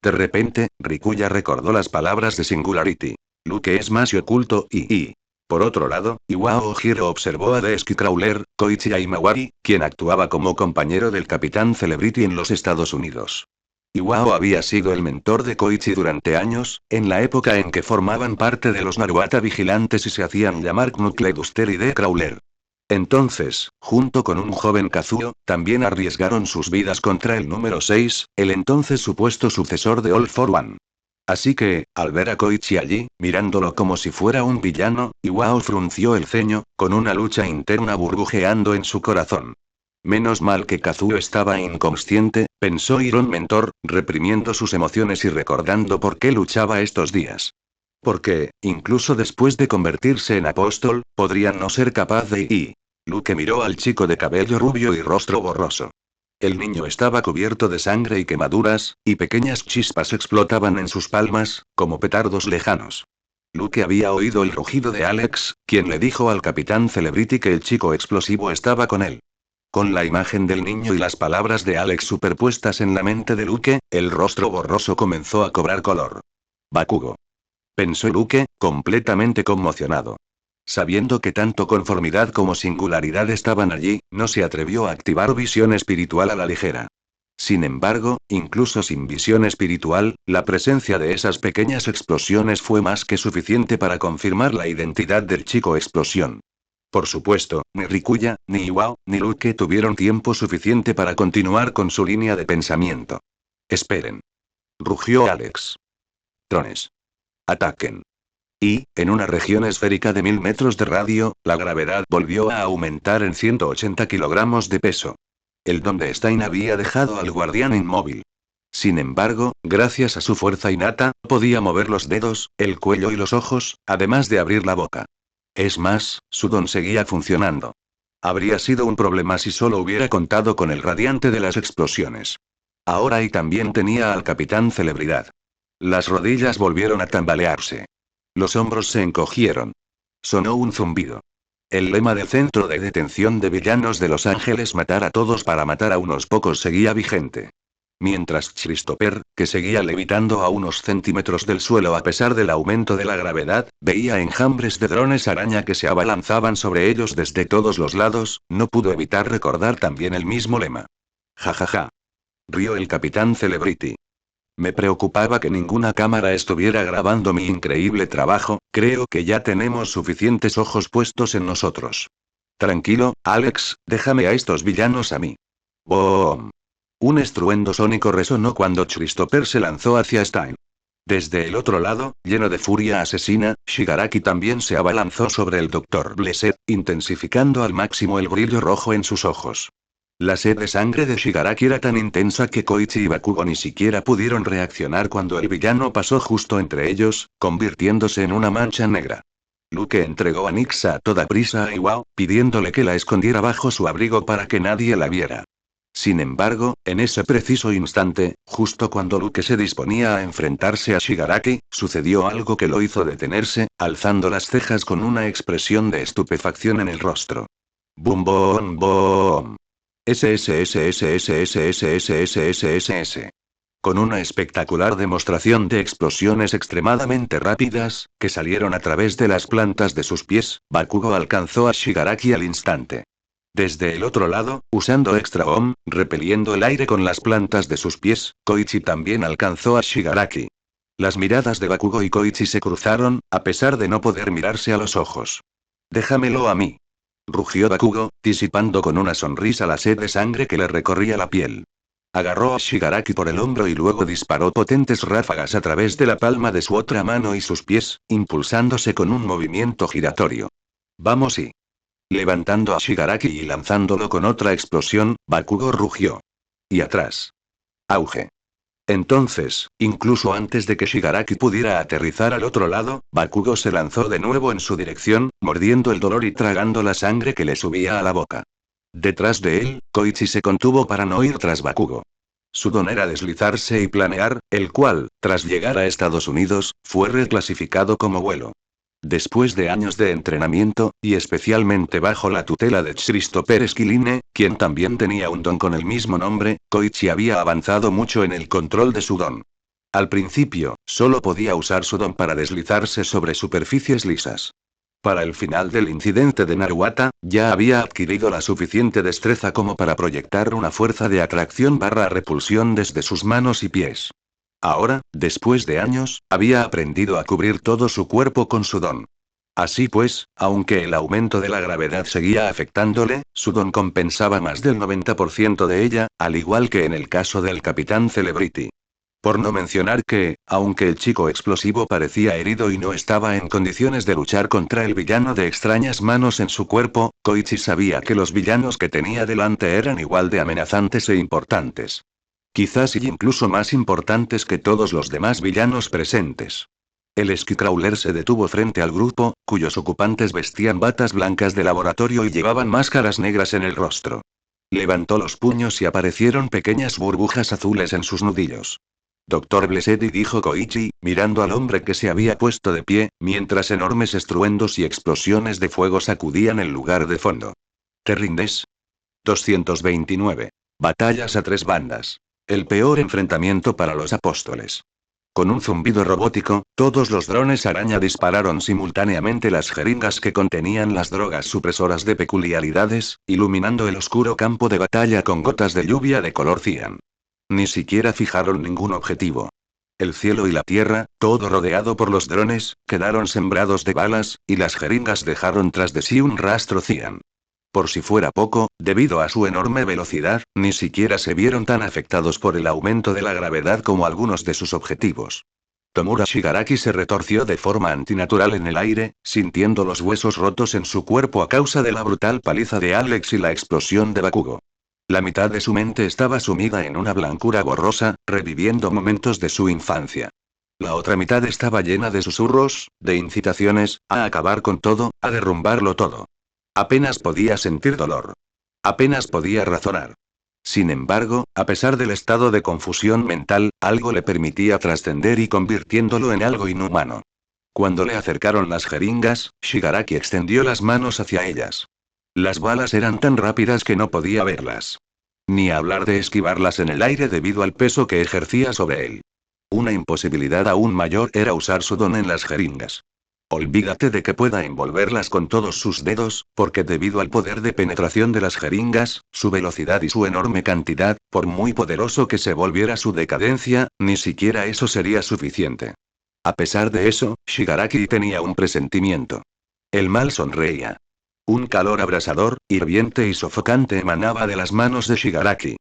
De repente, Rikuya recordó las palabras de Singularity. Luke es más oculto y... Por otro lado, Iwao Ojiro observó a Deski Crawler, Koichi Aimawari, quien actuaba como compañero del capitán Celebrity en los Estados Unidos. Iwao había sido el mentor de Koichi durante años, en la época en que formaban parte de los Naruata vigilantes y se hacían llamar Knuckleduster y D. Crawler. Entonces, junto con un joven Kazuo, también arriesgaron sus vidas contra el número 6, el entonces supuesto sucesor de All for One. Así que, al ver a Koichi allí, mirándolo como si fuera un villano, Iwao frunció el ceño, con una lucha interna burbujeando en su corazón. Menos mal que Kazuo estaba inconsciente, pensó Iron Mentor, reprimiendo sus emociones y recordando por qué luchaba estos días. Porque, incluso después de convertirse en apóstol, podría no ser capaz de Luke miró al chico de cabello rubio y rostro borroso. El niño estaba cubierto de sangre y quemaduras, y pequeñas chispas explotaban en sus palmas, como petardos lejanos. Luke había oído el rugido de Alex, quien le dijo al capitán Celebrity que el chico explosivo estaba con él. Con la imagen del niño y las palabras de Alex superpuestas en la mente de Luke, el rostro borroso comenzó a cobrar color. Bakugo. Pensó Luke, completamente conmocionado. Sabiendo que tanto conformidad como singularidad estaban allí, no se atrevió a activar visión espiritual a la ligera. Sin embargo, incluso sin visión espiritual, la presencia de esas pequeñas explosiones fue más que suficiente para confirmar la identidad del chico explosión. Por supuesto, ni Rikuya, ni Iwao, ni Luke tuvieron tiempo suficiente para continuar con su línea de pensamiento. Esperen. Rugió Alex. Trones. Ataquen. Y, en una región esférica de 1000 metros de radio, la gravedad volvió a aumentar en 180 kilogramos de peso. El Don de Stein había dejado al guardián inmóvil. Sin embargo, gracias a su fuerza innata, podía mover los dedos, el cuello y los ojos, además de abrir la boca. Es más, su don seguía funcionando. Habría sido un problema si solo hubiera contado con el radiante de las explosiones. Ahora y también tenía al capitán Celebridad. Las rodillas volvieron a tambalearse. Los hombros se encogieron. Sonó un zumbido. El lema del Centro de Detención de Villanos de Los Ángeles, matar a todos para matar a unos pocos, seguía vigente. Mientras Christopher, que seguía levitando a unos centímetros del suelo a pesar del aumento de la gravedad, veía enjambres de drones araña que se abalanzaban sobre ellos desde todos los lados, no pudo evitar recordar también el mismo lema. Ja ja ja. Rió el capitán Celebrity. Me preocupaba que ninguna cámara estuviera grabando mi increíble trabajo, creo que ya tenemos suficientes ojos puestos en nosotros. Tranquilo, Alex, déjame a estos villanos a mí. ¡Boom! Un estruendo sónico resonó cuando Christopher se lanzó hacia Stein. Desde el otro lado, lleno de furia asesina, Shigaraki también se abalanzó sobre el Dr. Blessed, intensificando al máximo el brillo rojo en sus ojos. La sed de sangre de Shigaraki era tan intensa que Koichi y Bakugo ni siquiera pudieron reaccionar cuando el villano pasó justo entre ellos, convirtiéndose en una mancha negra. Luke entregó a Nixa a toda prisa a Iwao, pidiéndole que la escondiera bajo su abrigo para que nadie la viera. Sin embargo, en ese preciso instante, justo cuando Luke se disponía a enfrentarse a Shigaraki, sucedió algo que lo hizo detenerse, alzando las cejas con una expresión de estupefacción en el rostro. ¡Bum bom bom! SSSSSSSSSSSS. Con una espectacular demostración de explosiones extremadamente rápidas, que salieron a través de las plantas de sus pies, Bakugo alcanzó a Shigaraki al instante. Desde el otro lado, usando Extra Bomb, repeliendo el aire con las plantas de sus pies, Koichi también alcanzó a Shigaraki. Las miradas de Bakugo y Koichi se cruzaron, a pesar de no poder mirarse a los ojos. Déjamelo a mí. Rugió Bakugo, disipando con una sonrisa la sed de sangre que le recorría la piel. Agarró a Shigaraki por el hombro y luego disparó potentes ráfagas a través de la palma de su otra mano y sus pies, impulsándose con un movimiento giratorio. Vamos y... Levantando a Shigaraki y lanzándolo con otra explosión, Bakugo rugió. Y atrás. Auge. Entonces, incluso antes de que Shigaraki pudiera aterrizar al otro lado, Bakugo se lanzó de nuevo en su dirección, mordiendo el dolor y tragando la sangre que le subía a la boca. Detrás de él, Koichi se contuvo para no ir tras Bakugo. Su don era deslizarse y planear, el cual, tras llegar a Estados Unidos, fue reclasificado como vuelo. Después de años de entrenamiento, y especialmente bajo la tutela de Christopher Esquiline, quien también tenía un don con el mismo nombre, Koichi había avanzado mucho en el control de su don. Al principio, solo podía usar su don para deslizarse sobre superficies lisas. Para el final del incidente de Naruata, ya había adquirido la suficiente destreza como para proyectar una fuerza de atracción/repulsión desde sus manos y pies. Ahora, después de años, había aprendido a cubrir todo su cuerpo con su don. Así pues, aunque el aumento de la gravedad seguía afectándole, su don compensaba más del 90% de ella, al igual que en el caso del capitán Celebrity. Por no mencionar que, aunque el chico explosivo parecía herido y no estaba en condiciones de luchar contra el villano de extrañas manos en su cuerpo, Koichi sabía que los villanos que tenía delante eran igual de amenazantes e importantes. Quizás y incluso más importantes que todos los demás villanos presentes. El Skycrawler se detuvo frente al grupo, cuyos ocupantes vestían batas blancas de laboratorio y llevaban máscaras negras en el rostro. Levantó los puños y aparecieron pequeñas burbujas azules en sus nudillos. Doctor Blessedy, dijo Koichi, mirando al hombre que se había puesto de pie, mientras enormes estruendos y explosiones de fuego sacudían el lugar de fondo. ¿Te rindes? 229. Batallas a tres bandas. El peor enfrentamiento para los apóstoles. Con un zumbido robótico, todos los drones araña dispararon simultáneamente las jeringas que contenían las drogas supresoras de peculiaridades, iluminando el oscuro campo de batalla con gotas de lluvia de color cian. Ni siquiera fijaron ningún objetivo. El cielo y la tierra, todo rodeado por los drones, quedaron sembrados de balas, y las jeringas dejaron tras de sí un rastro cian. Por si fuera poco, debido a su enorme velocidad, ni siquiera se vieron tan afectados por el aumento de la gravedad como algunos de sus objetivos. Tomura Shigaraki se retorció de forma antinatural en el aire, sintiendo los huesos rotos en su cuerpo a causa de la brutal paliza de Alex y la explosión de Bakugo. La mitad de su mente estaba sumida en una blancura borrosa, reviviendo momentos de su infancia. La otra mitad estaba llena de susurros, de incitaciones, a acabar con todo, a derrumbarlo todo. Apenas podía sentir dolor. Apenas podía razonar. Sin embargo, a pesar del estado de confusión mental, algo le permitía trascender y convirtiéndolo en algo inhumano. Cuando le acercaron las jeringas, Shigaraki extendió las manos hacia ellas. Las balas eran tan rápidas que no podía verlas. Ni hablar de esquivarlas en el aire debido al peso que ejercía sobre él. Una imposibilidad aún mayor era usar su don en las jeringas. Olvídate de que pueda envolverlas con todos sus dedos, porque debido al poder de penetración de las jeringas, su velocidad y su enorme cantidad, por muy poderoso que se volviera su decadencia, ni siquiera eso sería suficiente. A pesar de eso, Shigaraki tenía un presentimiento. El mal sonreía. Un calor abrasador, hirviente y sofocante emanaba de las manos de Shigaraki.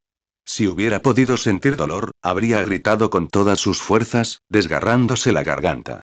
Si hubiera podido sentir dolor, habría gritado con todas sus fuerzas, desgarrándose la garganta.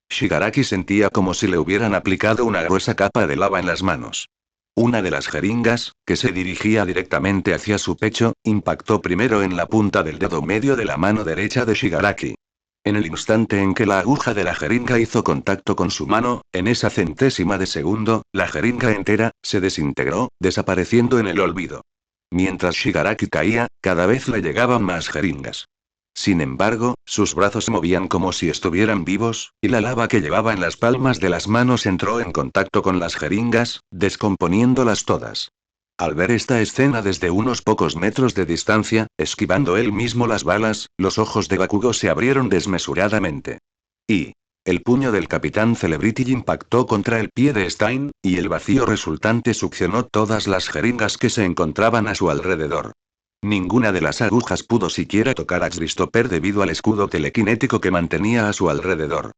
Shigaraki sentía como si le hubieran aplicado una gruesa capa de lava en las manos. Una de las jeringas, que se dirigía directamente hacia su pecho, impactó primero en la punta del dedo medio de la mano derecha de Shigaraki. En el instante en que la aguja de la jeringa hizo contacto con su mano, en esa centésima de segundo, la jeringa entera, se desintegró, desapareciendo en el olvido. Mientras Shigaraki caía, cada vez le llegaban más jeringas. Sin embargo, sus brazos se movían como si estuvieran vivos, y la lava que llevaba en las palmas de las manos entró en contacto con las jeringas, descomponiéndolas todas. Al ver esta escena desde unos pocos metros de distancia, esquivando él mismo las balas, los ojos de Bakugo se abrieron desmesuradamente. Y el puño del Capitán Celebrity impactó contra el pie de Stein, y el vacío resultante succionó todas las jeringas que se encontraban a su alrededor. Ninguna de las agujas pudo siquiera tocar a Christopher debido al escudo telequinético que mantenía a su alrededor.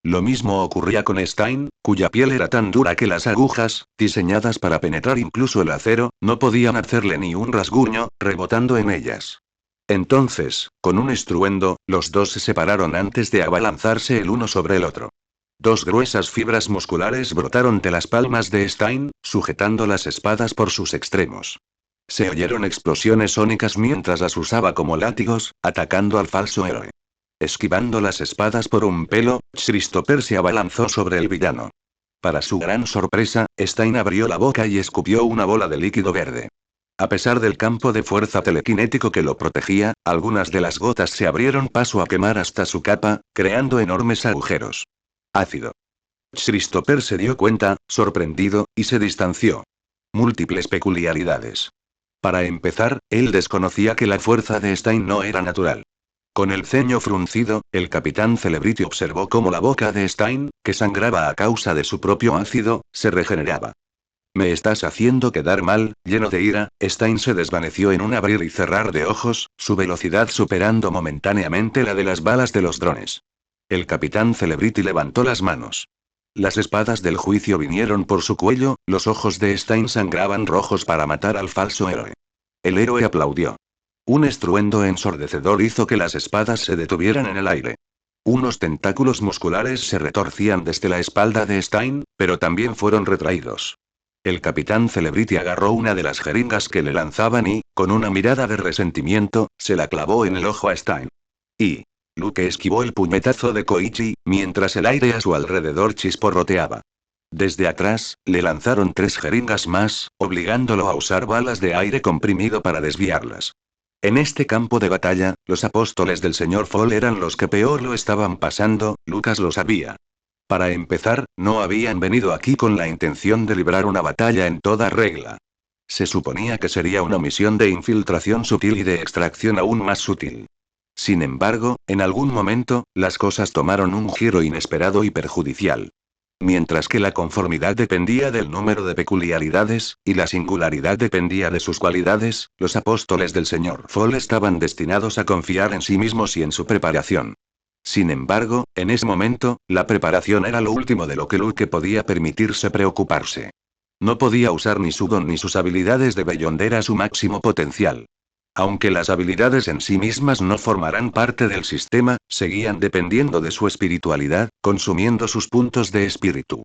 Lo mismo ocurría con Stein, cuya piel era tan dura que las agujas, diseñadas para penetrar incluso el acero, no podían hacerle ni un rasguño, rebotando en ellas. Entonces, con un estruendo, los dos se separaron antes de abalanzarse el uno sobre el otro. Dos gruesas fibras musculares brotaron de las palmas de Stein, sujetando las espadas por sus extremos. Se oyeron explosiones sónicas mientras las usaba como látigos, atacando al falso héroe. Esquivando las espadas por un pelo, Christopher se abalanzó sobre el villano. Para su gran sorpresa, Stein abrió la boca y escupió una bola de líquido verde. A pesar del campo de fuerza telequinético que lo protegía, algunas de las gotas se abrieron paso a quemar hasta su capa, creando enormes agujeros. Ácido. Christopher se dio cuenta, sorprendido, y se distanció. Múltiples peculiaridades. Para empezar, él desconocía que la fuerza de Stein no era natural. Con el ceño fruncido, el Capitán Celebrity observó cómo la boca de Stein, que sangraba a causa de su propio ácido, se regeneraba. «Me estás haciendo quedar mal», lleno de ira, Stein se desvaneció en un abrir y cerrar de ojos, su velocidad superando momentáneamente la de las balas de los drones. El Capitán Celebrity levantó las manos. Las espadas del juicio vinieron por su cuello, los ojos de Stein sangraban rojos para matar al falso héroe. El héroe aplaudió. Un estruendo ensordecedor hizo que las espadas se detuvieran en el aire. Unos tentáculos musculares se retorcían desde la espalda de Stein, pero también fueron retraídos. El capitán Celebrity agarró una de las jeringas que le lanzaban y, con una mirada de resentimiento, se la clavó en el ojo a Stein. Y Luke esquivó el puñetazo de Koichi, mientras el aire a su alrededor chisporroteaba. Desde atrás, le lanzaron 3 jeringas más, obligándolo a usar balas de aire comprimido para desviarlas. En este campo de batalla, los apóstoles del señor Fall eran los que peor lo estaban pasando, Lucas lo sabía. Para empezar, no habían venido aquí con la intención de librar una batalla en toda regla. Se suponía que sería una misión de infiltración sutil y de extracción aún más sutil. Sin embargo, en algún momento, las cosas tomaron un giro inesperado y perjudicial. Mientras que la conformidad dependía del número de peculiaridades, y la singularidad dependía de sus cualidades, los apóstoles del señor Fall estaban destinados a confiar en sí mismos y en su preparación. Sin embargo, en ese momento, la preparación era lo último de lo que Luke podía permitirse preocuparse. No podía usar ni su don ni sus habilidades de Beyonder a su máximo potencial. Aunque las habilidades en sí mismas no formarán parte del sistema, seguían dependiendo de su espiritualidad, consumiendo sus puntos de espíritu.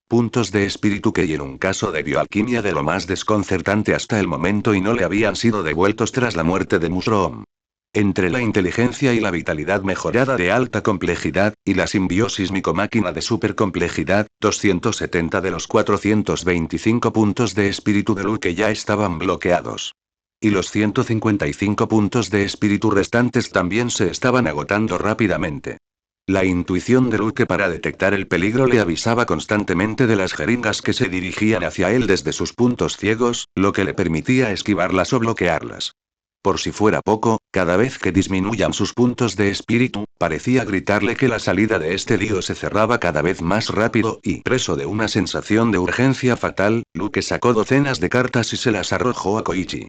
Puntos de espíritu que y en un caso de bioalquimia de lo más desconcertante hasta el momento y no le habían sido devueltos tras la muerte de Mushroom. Entre la inteligencia y la vitalidad mejorada de alta complejidad, y la simbiosis micomáquina de supercomplejidad, 270 de los 425 puntos de espíritu de Luke ya estaban bloqueados. Y los 155 puntos de espíritu restantes también se estaban agotando rápidamente. La intuición de Luke para detectar el peligro le avisaba constantemente de las jeringas que se dirigían hacia él desde sus puntos ciegos, lo que le permitía esquivarlas o bloquearlas. Por si fuera poco, cada vez que disminuyan sus puntos de espíritu, parecía gritarle que la salida de este lío se cerraba cada vez más rápido y, preso de una sensación de urgencia fatal, Luke sacó docenas de cartas y se las arrojó a Koichi.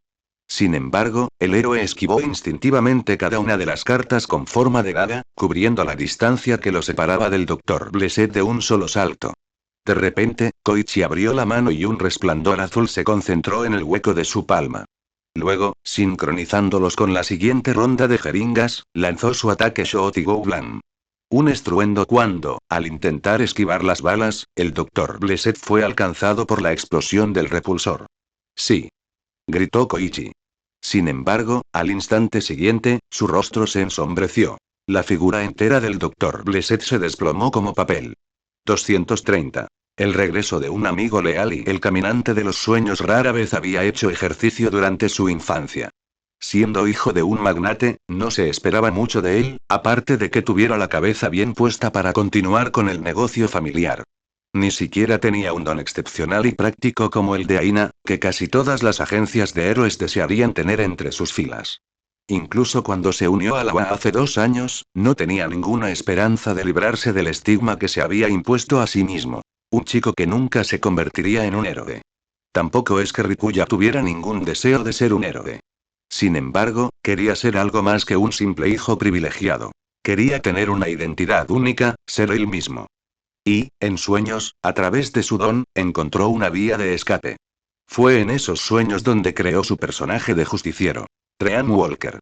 Sin embargo, el héroe esquivó instintivamente cada una de las cartas con forma de daga, cubriendo la distancia que lo separaba del Dr. Blessed de un solo salto. De repente, Koichi abrió la mano y un resplandor azul se concentró en el hueco de su palma. Luego, sincronizándolos con la siguiente ronda de jeringas, lanzó su ataque Shotigoulan. Un estruendo cuando, al intentar esquivar las balas, el Dr. Blessed fue alcanzado por la explosión del repulsor. Sí. Gritó Koichi. Sin embargo, al instante siguiente, su rostro se ensombreció. La figura entera del Dr. Blessed se desplomó como papel. 230. El regreso de un amigo leal y el caminante de los sueños rara vez había hecho ejercicio durante su infancia. Siendo hijo de un magnate, no se esperaba mucho de él, aparte de que tuviera la cabeza bien puesta para continuar con el negocio familiar. Ni siquiera tenía un don excepcional y práctico como el de Aina, que casi todas las agencias de héroes desearían tener entre sus filas. Incluso cuando se unió a la UA hace 2 años, no tenía ninguna esperanza de librarse del estigma que se había impuesto a sí mismo. Un chico que nunca se convertiría en un héroe. Tampoco es que Rikuya tuviera ningún deseo de ser un héroe. Sin embargo, quería ser algo más que un simple hijo privilegiado. Quería tener una identidad única, ser él mismo. Y, en sueños, a través de su don, encontró una vía de escape. Fue en esos sueños donde creó su personaje de justiciero. Trean Walker.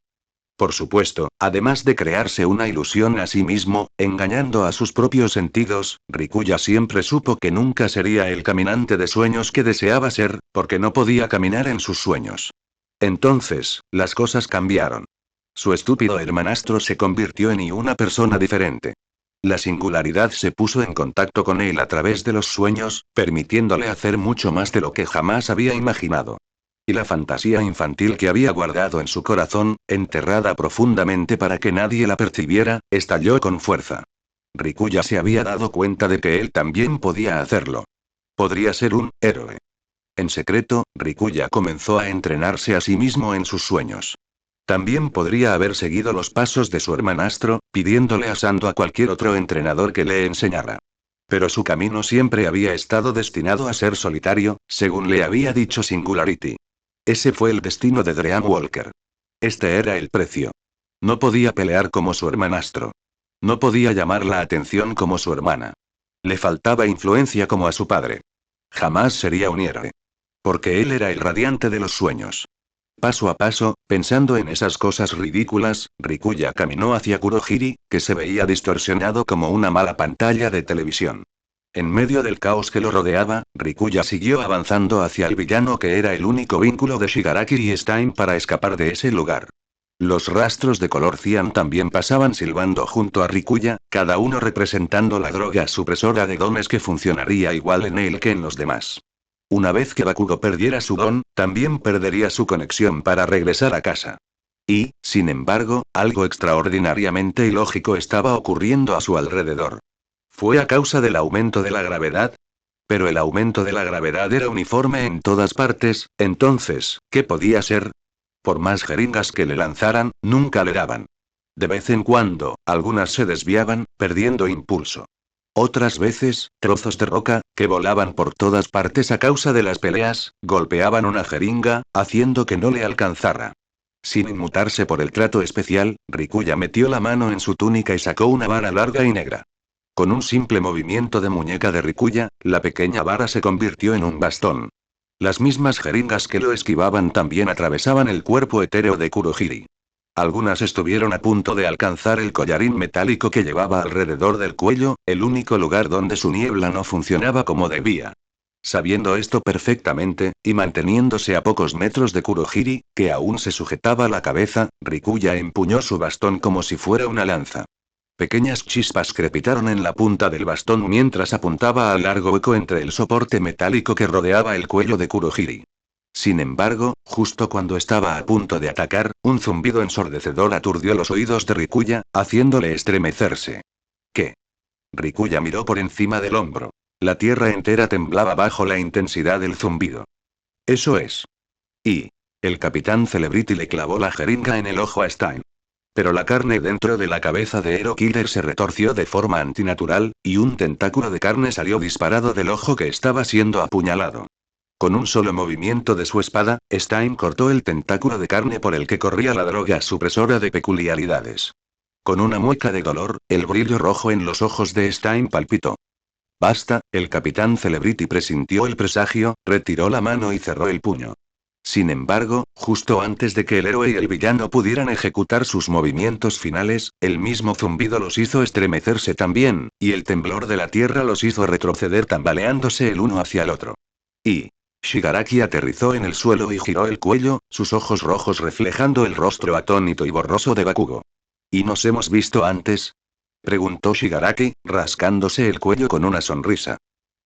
Por supuesto, además de crearse una ilusión a sí mismo, engañando a sus propios sentidos, Rikuya siempre supo que nunca sería el caminante de sueños que deseaba ser, porque no podía caminar en sus sueños. Entonces, las cosas cambiaron. Su estúpido hermanastro se convirtió en una persona diferente. La singularidad se puso en contacto con él a través de los sueños, permitiéndole hacer mucho más de lo que jamás había imaginado. Y la fantasía infantil que había guardado en su corazón, enterrada profundamente para que nadie la percibiera, estalló con fuerza. Rikuya se había dado cuenta de que él también podía hacerlo. Podría ser un héroe. En secreto, Rikuya comenzó a entrenarse a sí mismo en sus sueños. También podría haber seguido los pasos de su hermanastro, pidiéndole a Sando a cualquier otro entrenador que le enseñara. Pero su camino siempre había estado destinado a ser solitario, según le había dicho Singularity. Ese fue el destino de Trean Walker. Este era el precio. No podía pelear como su hermanastro. No podía llamar la atención como su hermana. Le faltaba influencia como a su padre. Jamás sería un héroe. Porque él era el radiante de los sueños. Paso a paso, pensando en esas cosas ridículas, Rikuya caminó hacia Kurohiri, que se veía distorsionado como una mala pantalla de televisión. En medio del caos que lo rodeaba, Rikuya siguió avanzando hacia el villano que era el único vínculo de Shigaraki y Stein para escapar de ese lugar. Los rastros de color cian también pasaban silbando junto a Rikuya, cada uno representando la droga supresora de dones que funcionaría igual en él que en los demás. Una vez que Bakugo perdiera su don, también perdería su conexión para regresar a casa. Y, sin embargo, algo extraordinariamente ilógico estaba ocurriendo a su alrededor. ¿Fue a causa del aumento de la gravedad? Pero el aumento de la gravedad era uniforme en todas partes, entonces, ¿qué podía ser? Por más jeringas que le lanzaran, nunca le daban. De vez en cuando, algunas se desviaban, perdiendo impulso. Otras veces, trozos de roca, que volaban por todas partes a causa de las peleas, golpeaban una jeringa, haciendo que no le alcanzara. Sin inmutarse por el trato especial, Rikuya metió la mano en su túnica y sacó una vara larga y negra. Con un simple movimiento de muñeca de Rikuya, la pequeña vara se convirtió en un bastón. Las mismas jeringas que lo esquivaban también atravesaban el cuerpo etéreo de Kurohiri. Algunas estuvieron a punto de alcanzar el collarín metálico que llevaba alrededor del cuello, el único lugar donde su niebla no funcionaba como debía. Sabiendo esto perfectamente, y manteniéndose a pocos metros de Kurohiri, que aún se sujetaba la cabeza, Rikuya empuñó su bastón como si fuera una lanza. Pequeñas chispas crepitaron en la punta del bastón mientras apuntaba al largo hueco entre el soporte metálico que rodeaba el cuello de Kurohiri. Sin embargo, justo cuando estaba a punto de atacar, un zumbido ensordecedor aturdió los oídos de Rikuya, haciéndole estremecerse. ¿Qué? Rikuya miró por encima del hombro. La tierra entera temblaba bajo la intensidad del zumbido. Eso es. Y el capitán Celebrity le clavó la jeringa en el ojo a Stein. Pero la carne dentro de la cabeza de Hero Killer se retorció de forma antinatural, y un tentáculo de carne salió disparado del ojo que estaba siendo apuñalado. Con un solo movimiento de su espada, Stein cortó el tentáculo de carne por el que corría la droga supresora de peculiaridades. Con una mueca de dolor, el brillo rojo en los ojos de Stein palpitó. Basta, el capitán Celebrity presintió el presagio, retiró la mano y cerró el puño. Sin embargo, justo antes de que el héroe y el villano pudieran ejecutar sus movimientos finales, el mismo zumbido los hizo estremecerse también, y el temblor de la tierra los hizo retroceder tambaleándose el uno hacia el otro. Y Shigaraki aterrizó en el suelo y giró el cuello, sus ojos rojos reflejando el rostro atónito y borroso de Bakugo. ¿Y nos hemos visto antes? Preguntó Shigaraki, rascándose el cuello con una sonrisa.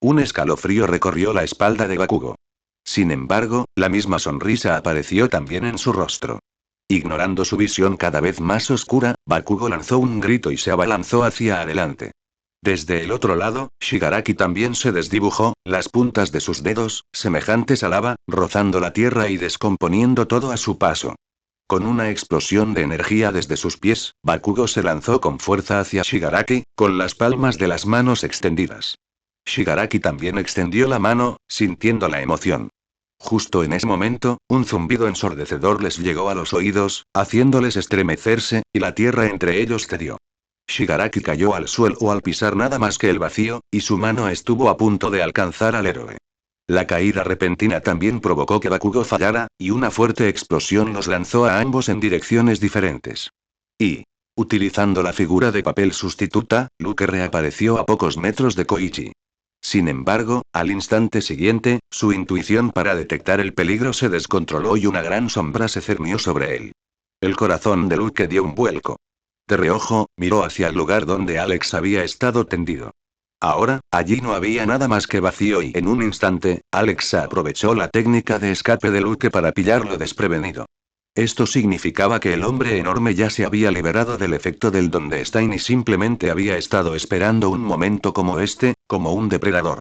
Un escalofrío recorrió la espalda de Bakugo. Sin embargo, la misma sonrisa apareció también en su rostro. Ignorando su visión cada vez más oscura, Bakugo lanzó un grito y se abalanzó hacia adelante. Desde el otro lado, Shigaraki también se desdibujó, las puntas de sus dedos, semejantes a lava, rozando la tierra y descomponiendo todo a su paso. Con una explosión de energía desde sus pies, Bakugo se lanzó con fuerza hacia Shigaraki, con las palmas de las manos extendidas. Shigaraki también extendió la mano, sintiendo la emoción. Justo en ese momento, un zumbido ensordecedor les llegó a los oídos, haciéndoles estremecerse, y la tierra entre ellos cedió. Shigaraki cayó al suelo al pisar nada más que el vacío, y su mano estuvo a punto de alcanzar al héroe. La caída repentina también provocó que Bakugo fallara, y una fuerte explosión los lanzó a ambos en direcciones diferentes. Y, utilizando la figura de papel sustituta, Luke reapareció a pocos metros de Koichi. Sin embargo, al instante siguiente, su intuición para detectar el peligro se descontroló y una gran sombra se cernió sobre él. El corazón de Luke dio un vuelco. De reojo, miró hacia el lugar donde Alex había estado tendido. Ahora, allí no había nada más que vacío y en un instante, Alex aprovechó la técnica de escape de Luke para pillarlo desprevenido. Esto significaba que el hombre enorme ya se había liberado del efecto del don de Stein y simplemente había estado esperando un momento como este, como un depredador.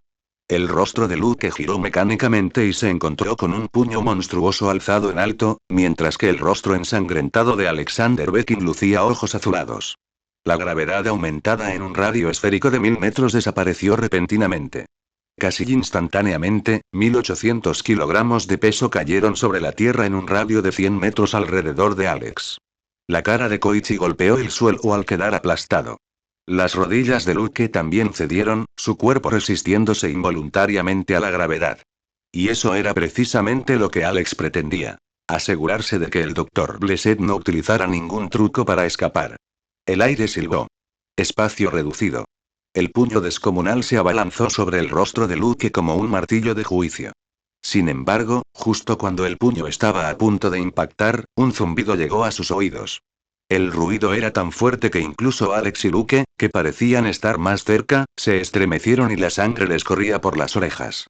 El rostro de Luke giró mecánicamente y se encontró con un puño monstruoso alzado en alto, mientras que el rostro ensangrentado de Alexander Bekin lucía ojos azulados. La gravedad aumentada en un radio esférico de 1000 metros desapareció repentinamente. Casi instantáneamente, 1800 kilogramos de peso cayeron sobre la tierra en un radio de 100 metros alrededor de Alex. La cara de Koichi golpeó el suelo al quedar aplastado. Las rodillas de Luke también cedieron, su cuerpo resistiéndose involuntariamente a la gravedad. Y eso era precisamente lo que Alex pretendía. Asegurarse de que el Dr. Blessed no utilizara ningún truco para escapar. El aire silbó. Espacio reducido. El puño descomunal se abalanzó sobre el rostro de Luke como un martillo de juicio. Sin embargo, justo cuando el puño estaba a punto de impactar, un zumbido llegó a sus oídos. El ruido era tan fuerte que incluso Alex y Luke, que parecían estar más cerca, se estremecieron y la sangre les corría por las orejas.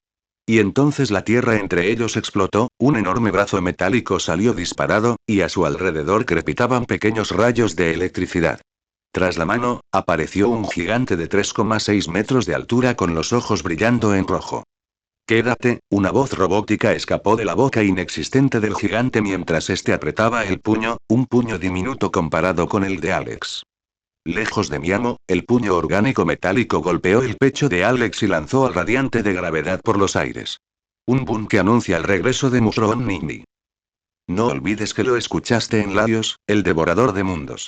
Y entonces la tierra entre ellos explotó, un enorme brazo metálico salió disparado, y a su alrededor crepitaban pequeños rayos de electricidad. Tras la mano, apareció un gigante de 3,6 metros de altura con los ojos brillando en rojo. Quédate, una voz robótica escapó de la boca inexistente del gigante mientras este apretaba el puño, un puño diminuto comparado con el de Alex. Lejos de mi amo, el puño orgánico metálico golpeó el pecho de Alex y lanzó al radiante de gravedad por los aires. Un boom que anuncia el regreso de Mushroom Ninja. No olvides que lo escuchaste en Larios, el devorador de mundos.